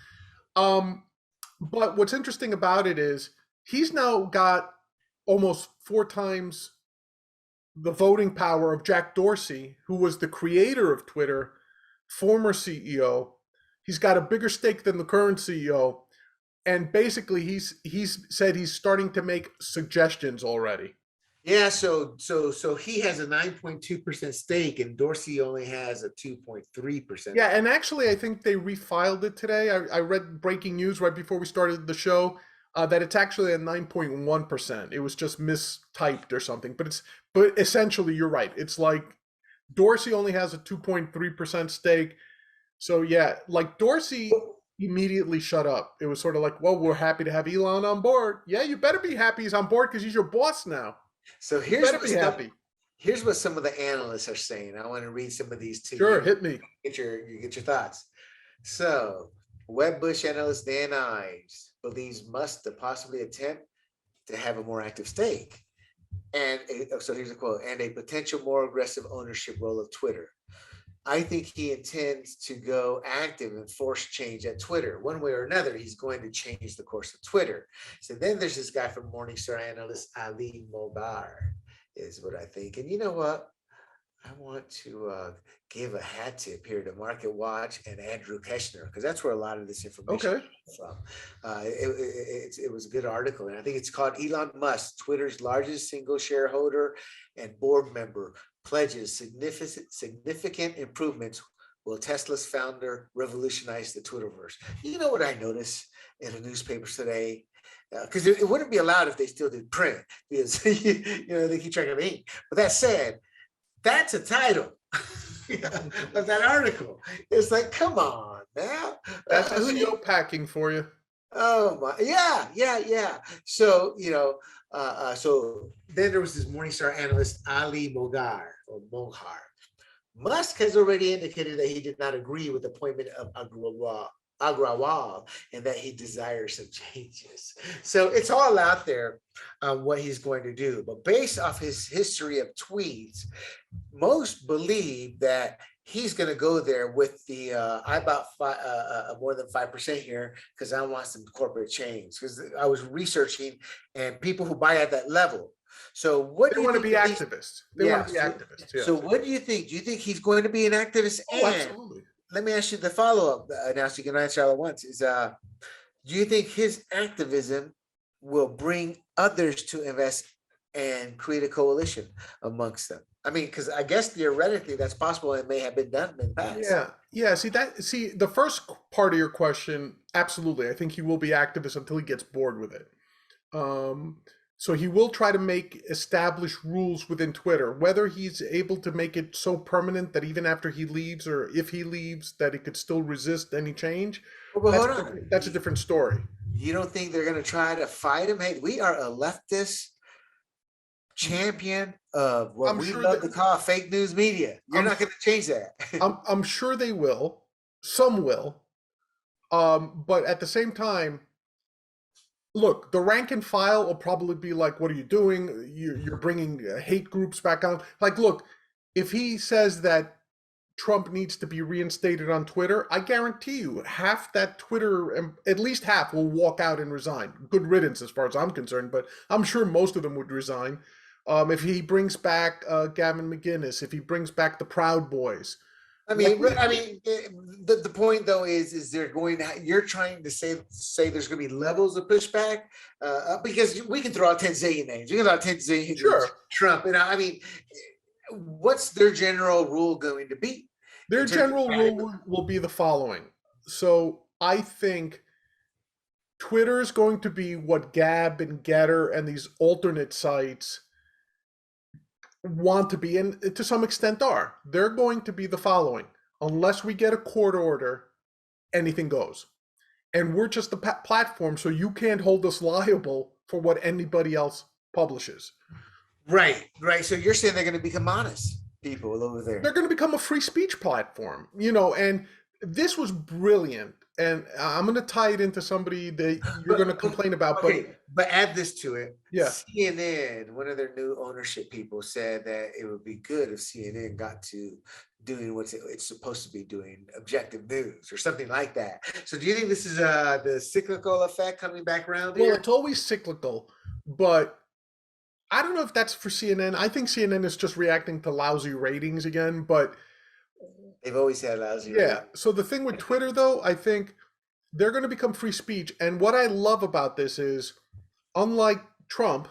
But what's interesting about it is he's now got almost 4 times the voting power of Jack Dorsey, who was the creator of Twitter, former CEO. He's got a bigger stake than the current CEO. And basically he's said he's starting to make suggestions already. Yeah, so he has a 9.2% stake and Dorsey only has a 2.3%. Yeah, and actually I think they refiled it today. I read breaking news right before we started the show that it's actually at 9.1%. It was just mistyped or something. But essentially you're right. It's like Dorsey only has a 2.3% stake. So yeah, like Dorsey immediately shut up. It was sort of like, well, we're happy to have Elon on board. Yeah, you better be happy he's on board because he's your boss now. So here's what some of the analysts are saying. I want to read some of these to you. Sure, hit me. Get your thoughts. So Wedbush analyst Dan Ives believes Musk to possibly attempt to have a more active stake. And so here's a quote, and a potential more aggressive ownership role of Twitter. I think he intends to go active and force change at Twitter. One way or another, he's going to change the course of Twitter. So then there's this guy from Morningstar analyst, Ali Mobar, is what I think. And you know what? I want to give a hat tip here to Market Watch and Andrew Keshner, because that's where a lot of this information comes from. It was a good article, and I think it's called Elon Musk, Twitter's largest single shareholder and board member, pledges significant improvements. Will Tesla's founder revolutionize the Twitterverse? You know what I noticed in the newspapers today? Because it wouldn't be allowed if they still did print, because they keep track of ink. But that said, that's a title of that article. It's like, come on, man. That's SEO packing for you. Oh my, yeah. So so then there was this Morningstar analyst Ali Moghar. Musk has already indicated that he did not agree with the appointment of Agrawal and that he desires some changes. So it's all out there on what he's going to do. But based off his history of tweets, most believe that he's going to go there with the I bought more than 5% here because I want some corporate change, because I was researching and people who buy at that level. So what They do you want to think be activists. They want to be activists. Yeah. So what do you think? Do you think he's going to be an activist? Oh, absolutely. Let me ask you the follow-up now, so you can answer all at once. Do you think his activism will bring others to invest and create a coalition amongst them? I mean, because I guess theoretically that's possible and may have been done in the past. Yeah. See the first part of your question, absolutely. I think he will be activist until he gets bored with it. So he will try to establish rules within Twitter. Whether he's able to make it so permanent that even after he leaves, or if he leaves, that he could still resist any change, that's a different story. You don't think they're going to try to fight him? Hey, we are a leftist champion of what we love to call fake news media. You're not going to change that. I'm sure they will. Some will. But at the same time, look, the rank and file will probably be like, what are you doing? You're bringing hate groups back on. Like, look, if he says that Trump needs to be reinstated on Twitter, I guarantee you half that Twitter, at least half, will walk out and resign. Good riddance as far as I'm concerned, but I'm sure most of them would resign. If he brings back Gavin McInnes, if he brings back the Proud Boys. The point though is they're going to, you're trying to say there's going to be levels of pushback because we can throw out 10 zillion names. We can throw out 10 zillion names. Trump. And I mean, what's their general rule going to be? Their general rule will be the following. So I think Twitter is going to be what Gab and Getter and these alternate sites want to be, and to some extent are. They're going to be the following: unless we get a court order, anything goes. And we're just the platform, so you can't hold us liable for what anybody else publishes. Right. So you're saying they're going to become honest people over there. They're going to become a free speech platform, and this was brilliant. And I'm going to tie it into somebody that you're going to complain about. Okay, but add this to it. Yeah. CNN, one of their new ownership people, said that it would be good if CNN got to doing what it's supposed to be doing, objective news or something like that. So do you think this is the cyclical effect coming back around here? Well, it's always cyclical, but I don't know if that's for CNN. I think CNN is just reacting to lousy ratings again, but they've always had lousy ratings. Yeah. So the thing with Twitter, though, I think they're going to become free speech. And what I love about this is, unlike Trump,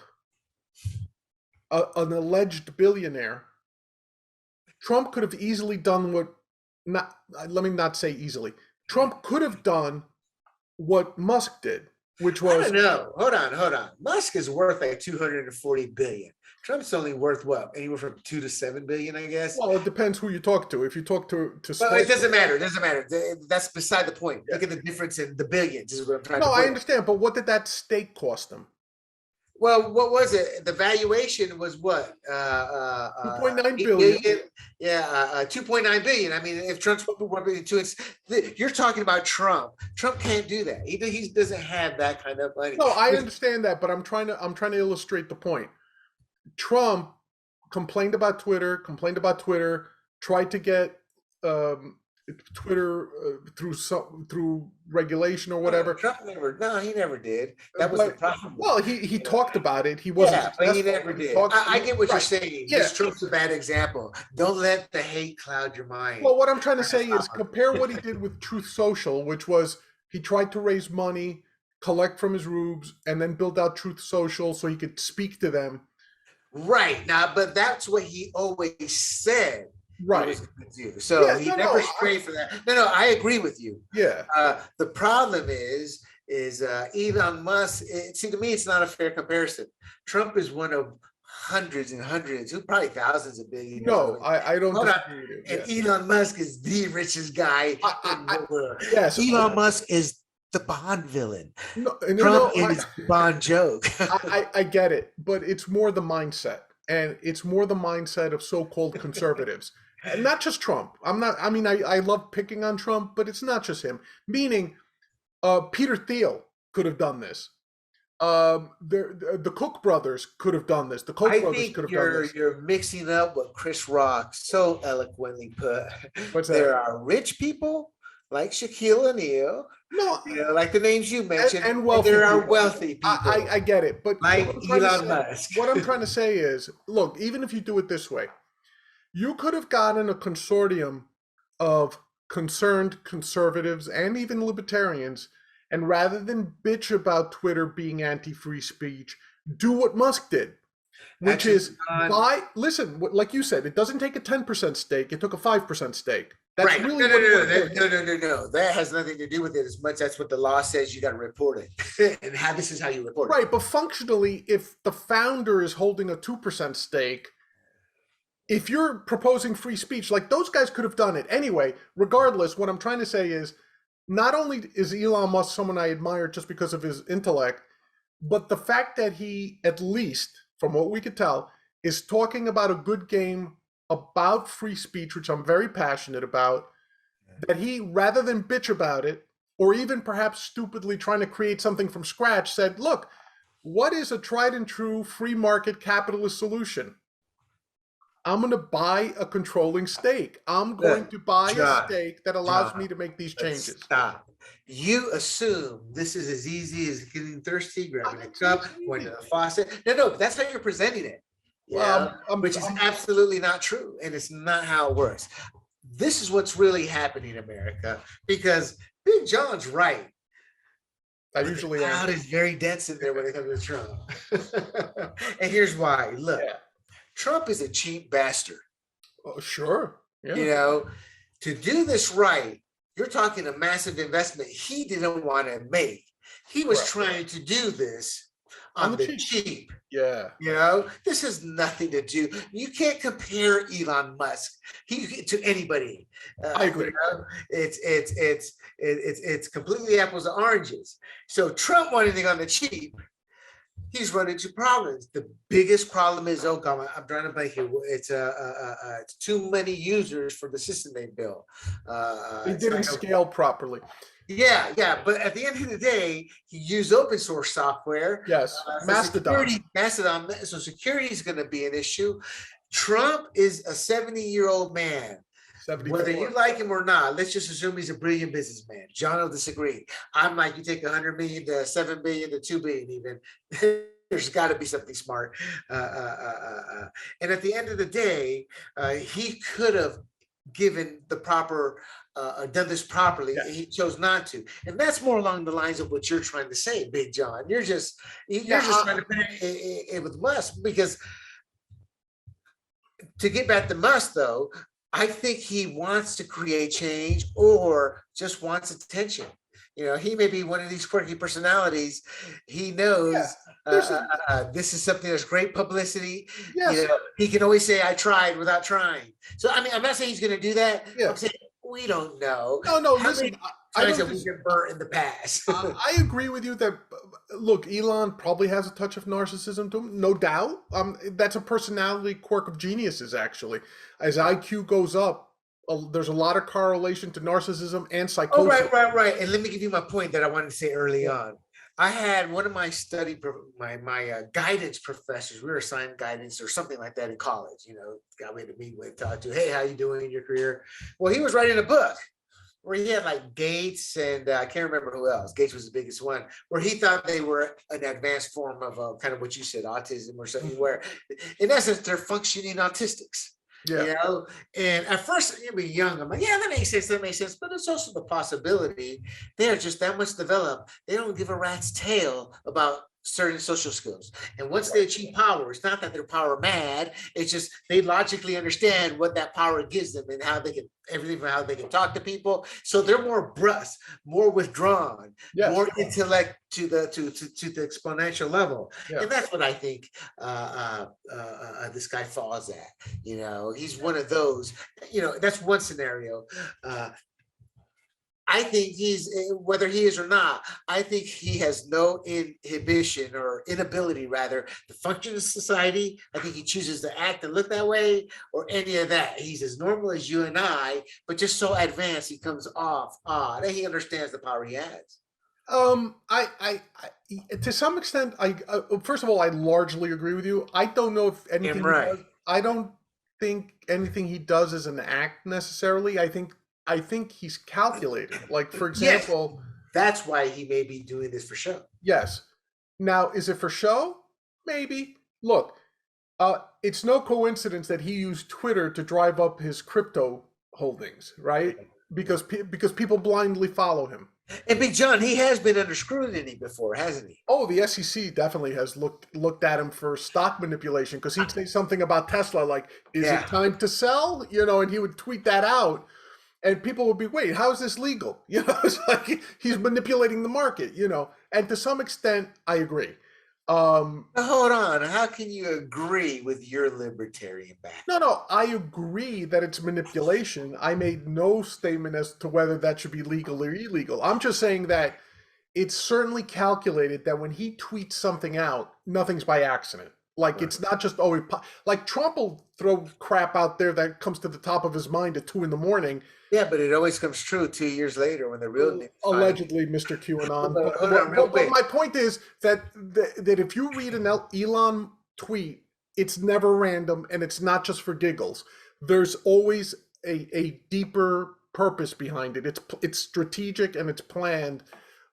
an alleged billionaire, Trump could have easily done let me not say easily. Trump could have done what Musk did, which was... I don't know. Hold on. Musk is worth like 240 billion. Trump's only worth what? Anywhere from 2 to 7 billion, I guess. Well, it depends who you talk to. If you talk to well, it doesn't matter. That's beside the point. Yeah. Look at the difference in the billions is what I'm trying to No, I understand. But what did that stake cost them? Well, what was it? The valuation was what? 2.9 billion. Yeah, 2.9 billion. I mean, if Trump's 1.2, you're talking about Trump. Trump can't do that. He doesn't have that kind of money. No, I understand that, but I'm trying to illustrate the point. Trump complained about Twitter, tried to get Twitter through regulation or whatever. Trump he never did. That was the problem. Well, he talked about it. He wasn't. Yeah, but he never did. I get what you're saying. Yeah. Trump's a bad example. Don't let the hate cloud your mind. Well, what I'm trying to say is compare what he did with Truth Social, which was he tried to raise money, collect from his rubes, and then build out Truth Social so he could speak to them. Right now, but that's what he always said. Right. So he never strayed for that. No, I agree with you. Yeah. The problem is Elon Musk. To me, it's not a fair comparison. Trump is one of hundreds and hundreds, probably thousands of billions. No, I don't. And Elon Musk is the richest guy in the world. Yes. Elon Musk is the Bond villain. No, Trump and his Bond joke. I get it, but it's more the mindset, and it's more the mindset of so-called conservatives, and not just Trump. I mean, I love picking on Trump, but it's not just him. Meaning, Peter Thiel could have done this. The Koch brothers could have done this. The Koch brothers could have done this. You're mixing up what Chris Rock so eloquently put. What's that? There are rich people like Shaquille O'Neal, no, like the names you mentioned, and wealthy there are people. wealthy people. I get it, but like Elon Musk. What I'm trying to say is, look, even if you do it this way, you could have gotten a consortium of concerned conservatives and even libertarians, and rather than bitch about Twitter being anti-free speech, do what Musk did, which is listen, like you said, it doesn't take a 10% stake, it took a 5% stake. That's right. Really no. That has nothing to do with it as much. That's what the law says. You got to report it, and how this is how you report it. Right, but functionally, if the founder is holding a 2% stake, if you're proposing free speech, like those guys could have done it anyway. Regardless, what I'm trying to say is, not only is Elon Musk someone I admire just because of his intellect, but the fact that he, at least from what we could tell, is talking about a good game about free speech, which I'm very passionate about, that he, rather than bitch about it, or even perhaps stupidly trying to create something from scratch, said, look, what is a tried and true free market capitalist solution? I'm going to buy a controlling stake. I'm going to buy a stake that allows me to make these changes. Stop. You assume this is as easy as getting thirsty, grabbing a cup, going to the faucet. No, that's how you're presenting it. Which is absolutely not true, and it's not how it works. This is what's really happening in America, because Big John's right. I usually am. The crowd is very dense in there when it comes to Trump. And here's why. Look, Trump is a cheap bastard. Oh, sure. Yeah. To do this right, you're talking a massive investment he didn't want to make. He was trying to do this on the cheap. Yeah. This has nothing to do. You can't compare Elon Musk to anybody. I agree. It's completely apples to oranges. So Trump wanted anything on the cheap. He's run into problems. The biggest problem is, I'm trying to make it. It's too many users for the system they built. He didn't scale properly. Yeah. But at the end of the day, he used open source software. Yes, Mastodon. So security is going to be an issue. Trump is a 70-year-old man. 74. Whether you like him or not, let's just assume he's a brilliant businessman. John will disagree. I'm like, you take 100 million to 7 billion to 2 billion even. There's got to be something smart. And at the end of the day, he could have given the proper, done this properly. Yes. He chose not to. And that's more along the lines of what you're trying to say, Big John. You're just trying to put it with Musk, because to get back to Musk, though, I think he wants to create change or just wants attention. He may be one of these quirky personalities. He knows this is something that's great publicity. Yes. He can always say, I tried without trying. So, I mean, I'm not saying he's going to do that. Yeah. I'm saying we don't know. No, listen. We've been burnt in the past. I agree with you that, look, Elon probably has a touch of narcissism to him, no doubt. That's a personality quirk of geniuses, actually. As IQ goes up, there's a lot of correlation to narcissism and psychosis. Oh, right. And let me give you my point that I wanted to say early on. I had one of my my guidance professors. We were assigned guidance or something like that in college. Got me to meet with, talk to. Hey, how you doing in your career? Well, he was writing a book where he had like Gates and I can't remember who else. Gates was the biggest one, where he thought they were an advanced form of kind of what you said, autism or something, where in essence they're functioning autistics. Yeah. And at first you'll be young. I'm like, yeah, that makes sense. But it's also the possibility they're just that much developed. They don't give a rat's tail about certain social skills. And once they achieve power, it's not that they're power mad. It's just they logically understand what that power gives them and how they can everything from how they can talk to people. So they're more brusque, more withdrawn, more intellect to the exponential level. Yeah. And that's what I think this guy falls at. He's one of those. That's one scenario. I think he's, whether he is or not, I think he has no inhibition or inability, rather, to function in society. I think he chooses to act and look that way or any of that. He's as normal as you and I, but just so advanced, he comes off odd. And he understands the power he has. I to some extent, first of all, I largely agree with you. I don't know if anything he Right. does, I don't think anything he does is an act necessarily. I think he's calculated. Like, for Yes. example, That's why he may be doing this for show. yes. Now, is it for show? Maybe. Look, it's no coincidence that he used Twitter to drive up his crypto holdings, right? Because people blindly follow him. And Big John, he has been under scrutiny before, hasn't he? Oh, the SEC definitely has looked at him for stock manipulation, because he'd say something about Tesla like, "Is it time to sell?" You know, and he would tweet that out, and people would be, "Wait, how is this legal?" You know, it's like he's manipulating the market. You know, and to some extent, I agree. Hold on, how can you agree with your libertarian background? No, I agree that it's manipulation. I made no statement as to whether that should be legal or illegal. I'm just saying that it's certainly calculated that when he tweets something out, nothing's by accident. Like, it's not just, like Trump will throw crap out there that comes to the top of his mind at 2 a.m. Yeah, but it always comes true 2 years later when the real Allegedly, Mr. QAnon. But my point is that if you read an Elon tweet, it's never random and it's not just for giggles. There's always a deeper purpose behind it. It's strategic and it's planned.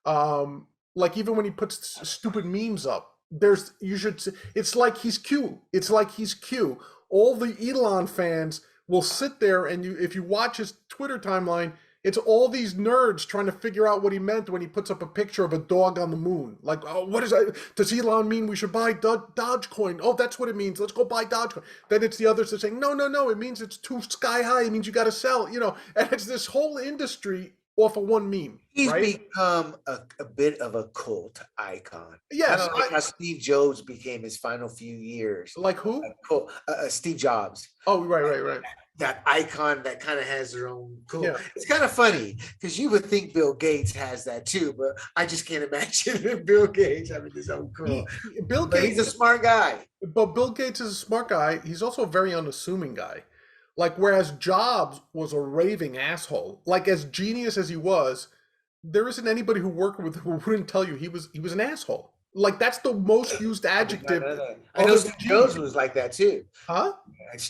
Like, even when he puts stupid memes up, it's like he's Q. It's like he's Q. All the Elon fans will sit there, and if you watch his Twitter timeline, it's all these nerds trying to figure out what he meant when he puts up a picture of a dog on the moon. Like, oh, what is that? Does Elon mean we should buy Dogecoin? Oh, that's what it means. Let's go buy Dogecoin. Then it's the others that are saying, no, it means it's too sky high. It means you got to sell, you know, and it's this whole industry off of one meme. He's right? become a bit of a cult icon. Yes. Like how Steve Jobs became his final few years. Like who? Steve Jobs. Oh, right. That icon that kind of has their own cool. Yeah. It's kind of funny because you would think Bill Gates has that too, but I just can't imagine Bill Gates having his own cool. He's a smart guy. But Bill Gates is a smart guy. He's also a very unassuming guy. Like, whereas Jobs was a raving asshole, like, as genius as he was, there isn't anybody who worked with who wouldn't tell you he was an asshole. Like, that's the most used adjective. I know Steve Jobs was like that too. Huh?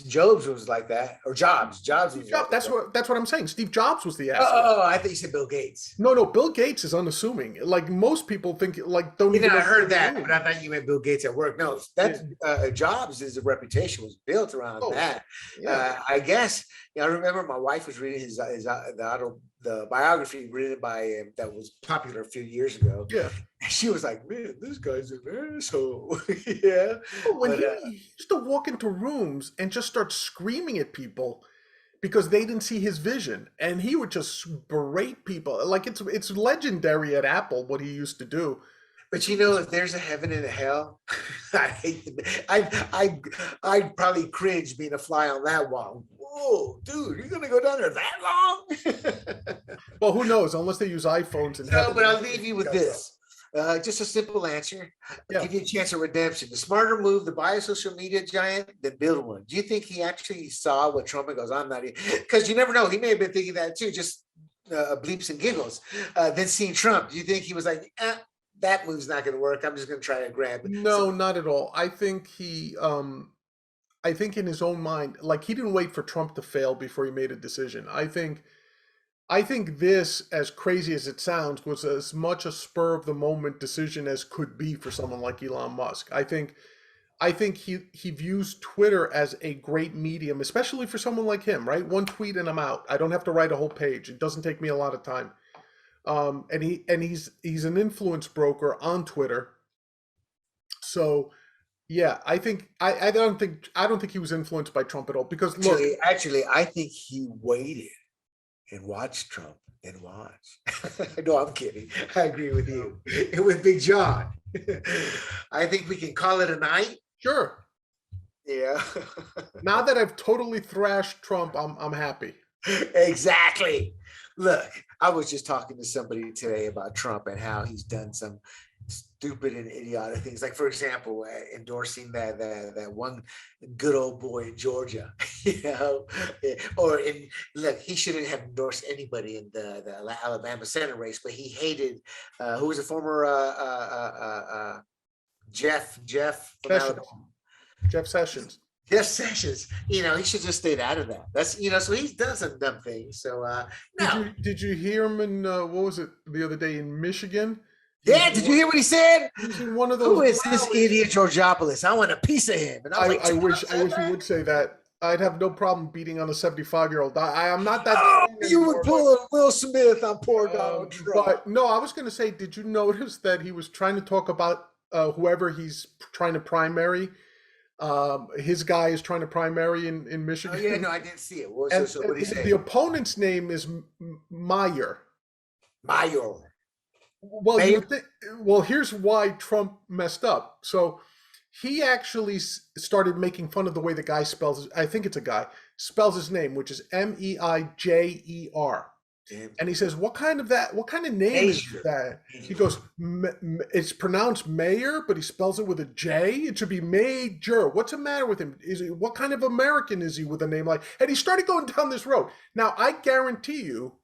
Jobs was like that, or Jobs. Jobs was like that's what I'm saying. Steve Jobs was the asshole. Oh, I thought you said Bill Gates. No, Bill Gates is unassuming. Like, most people think, like, don't even. I heard that, but I thought you meant Bill Gates at work. No, that's Jobs' reputation was built around that. Yeah. I guess. I remember my wife was reading the biography written by him that was popular a few years ago. Yeah. She was like, "Man, this guy's an asshole." Yeah. When he used to walk into rooms and just start screaming at people because they didn't see his vision, and he would just berate people. Like, it's legendary at Apple what he used to do. But if there's a heaven and a hell, I hate I'd probably cringe being a fly on that wall. Whoa, dude, you're gonna go down there that long? Well, who knows? Unless they use iPhones and. No, but I'll leave you with this. Just a simple anscer. I'll give you a chance of redemption. The smarter move to buy a social media giant than build one. Do you think he actually saw what Trump goes, I'm not, because you never know. He may have been thinking that too, just bleeps and giggles. Then seeing Trump, do you think he was like, that move's not going to work, I'm just going to try to grab it? No, not at all. I think I think in his own mind, like, he didn't wait for Trump to fail before he made a decision. I think this, as crazy as it sounds, was as much a spur of the moment decision as could be for someone like Elon Musk. I think he views Twitter as a great medium, especially for someone like him, right? One tweet and I'm out. I don't have to write a whole page. It doesn't take me a lot of time. And he's an influence broker on Twitter. So yeah, I don't think he was influenced by Trump at all, because look, actually I think he waited and watched Trump and watched. No, I'm kidding. I agree with you. It was Big John. I think we can call it a night. Sure. Yeah. Now that I've totally thrashed Trump, I'm happy. Exactly. Look, I was just talking to somebody today about Trump and how he's done some stupid and idiotic things. Like, for example, endorsing that one good old boy in Georgia, or look, he shouldn't have endorsed anybody in the Alabama Senate race, but he hated who was a former Jeff from Sessions. Alabama. Jeff Sessions. Jeff Sessions, he should just stayed out of that. That's so he's done some dumb things. So no. Did you hear him in what was it the other day in Michigan? Yeah, did you hear what he said? He's in one of those. Who is this idiot Georgiopoulos? I want a piece of him. And I wish he would say that. I'd have no problem beating on a 75-year-old. I am not that. Oh, you would pull a Will Smith on poor Donald Trump. But no, I was going to say, did you notice that he was trying to talk about whoever he's trying to primary? His guy is trying to primary in Michigan. Oh, yeah, no, I didn't see it. What did he say? The opponent's name is Meyer. Well, here's why Trump messed up. So he actually started making fun of the way the guy spells. I think it's a guy spells his name, which is Meijer. And he says, what kind of name is that? He goes, it's pronounced mayor, but he spells it with a J. It should be Major. What's the matter with him? What kind of American is he with a name like? And he started going down this road. Now, I guarantee you,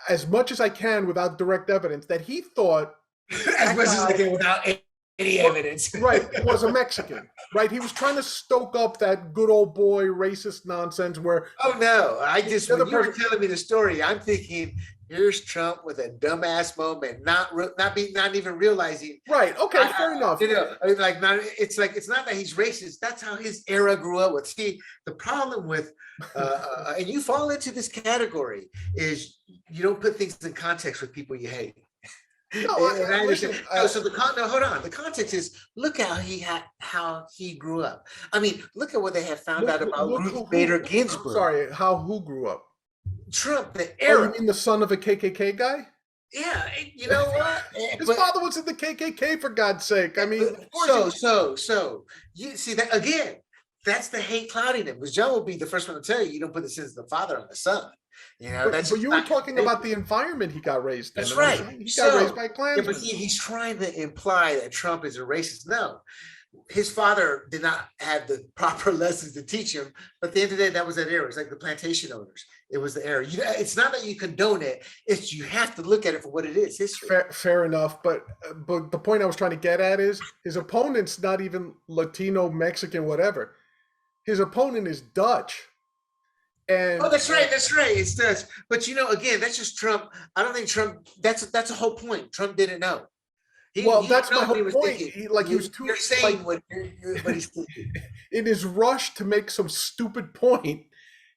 as much as I can without direct evidence, that he thought as much as I can without any evidence, right, was a Mexican, right? He was trying to stoke up that good old boy racist nonsense where. Oh no! When you were telling me the story, I'm thinking, here's Trump with a dumbass moment, not even realizing. Right. Okay. Fair enough. It's not that he's racist. That's how his era grew up with. See, the problem with, and you fall into this category is you don't put things in context with people you hate. No, hold on. The context is look how he grew up. I mean, look at what they have found out about Ruth Bader Ginsburg. Sorry, who grew up? Trump, the era. Oh, you mean the son of a KKK guy? Yeah, you know what? His father was in the KKK, for God's sake. I mean, so you see that again. That's the hate clouding him. Because John will be the first one to tell you don't put the sins of the father on the son. But you were talking about the environment he got raised in. That's right. He got raised by Klansmen. Yeah, but he's trying to imply that Trump is a racist. No, his father did not have the proper lessons to teach him. But at the end of the day, that was that era. It's like the plantation owners. It was the era. It's not that you condone it. It's you have to look at it for what it is. History. Fair enough. But the point I was trying to get at is his opponent's not even Latino, Mexican, whatever. His opponent is Dutch. And, that's right. It's Dutch. But again, that's just Trump. I don't think Trump. That's the whole point. Trump didn't know. That's my whole point. You're saying what he's thinking. In his rush to make some stupid point,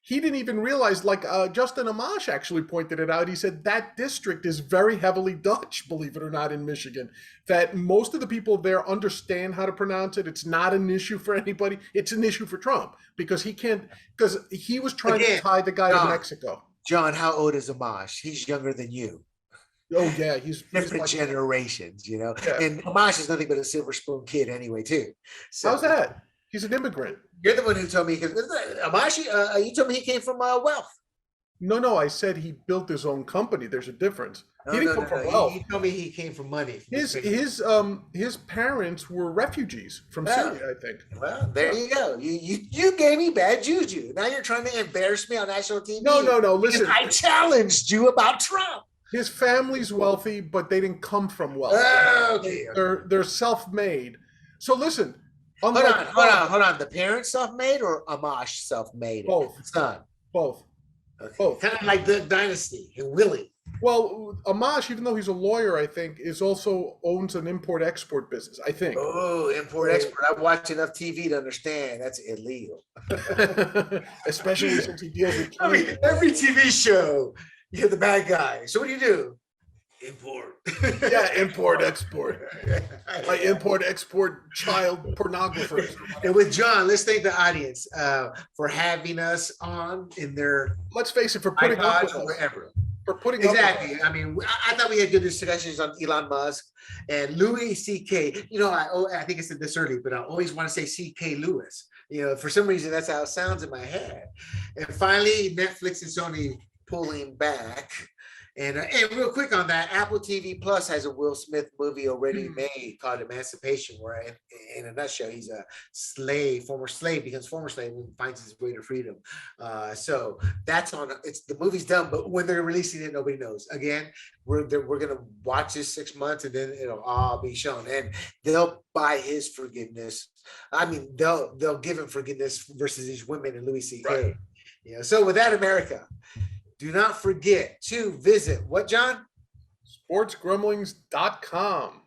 he didn't even realize. Justin Amash actually pointed it out. He said that district is very heavily Dutch, believe it or not, in Michigan. That most of the people there understand how to pronounce it. It's not an issue for anybody. It's an issue for Trump because he was trying to tie the guy to Mexico. John, how old is Amash? He's younger than you. Oh yeah, he's different generations, Yeah. And Amash is nothing but a silver spoon kid anyway, too. So, how's that? He's an immigrant. You're the one who told me Amash. You told me he came from wealth. No, I said he built his own company. There's a difference. He didn't come from wealth. He told me he came from money. His parents were refugees from Syria, I think. Well, there you go. You gave me bad juju. Now you're trying to embarrass me on national TV. No. Listen, I challenged you about Trump. His family's wealthy, but they didn't come from wealth. Okay. They're self-made. So listen. Hold on. The parents self-made or Amash self-made? Both. Son. Both. Okay. Both. Kind of like the Dynasty and Willie. Well, Amash, even though he's a lawyer, I think, also owns an import-export business, I think. Oh, import-export. I've watched enough TV to understand that's illegal. Especially since he deals with every TV show, you have the bad guy. So what do? Import. Yeah, import-export. Like import-export child pornographers. And with John, let's thank the audience for having us on in their. Let's face it, for putting up with us. Wherever. For putting exactly. I mean, I thought we had good discussions on Elon Musk and Louis C.K. I think I said this earlier, but I always want to say C.K. Lewis. For some reason, that's how it sounds in my head. And finally, Netflix and Sony pulling back. And real quick on that, Apple TV Plus has a Will Smith movie already made called Emancipation, where in a nutshell, he's a slave, former slave, becomes former slave and finds his way to freedom. So that's on. The movie's done, but when they're releasing it, nobody knows. Again, we're gonna watch this 6 months, and then it'll all be shown, and they'll buy his forgiveness. I mean, they'll give him forgiveness versus these women and Louis C.K. Right. So with that, America, do not forget to visit what, John? Sportsgrumblings.com.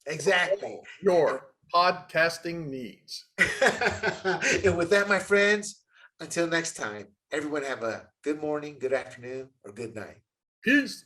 Exactly. Your podcasting needs. And with that, my friends, until next time, everyone have a good morning, good afternoon, or good night. Peace.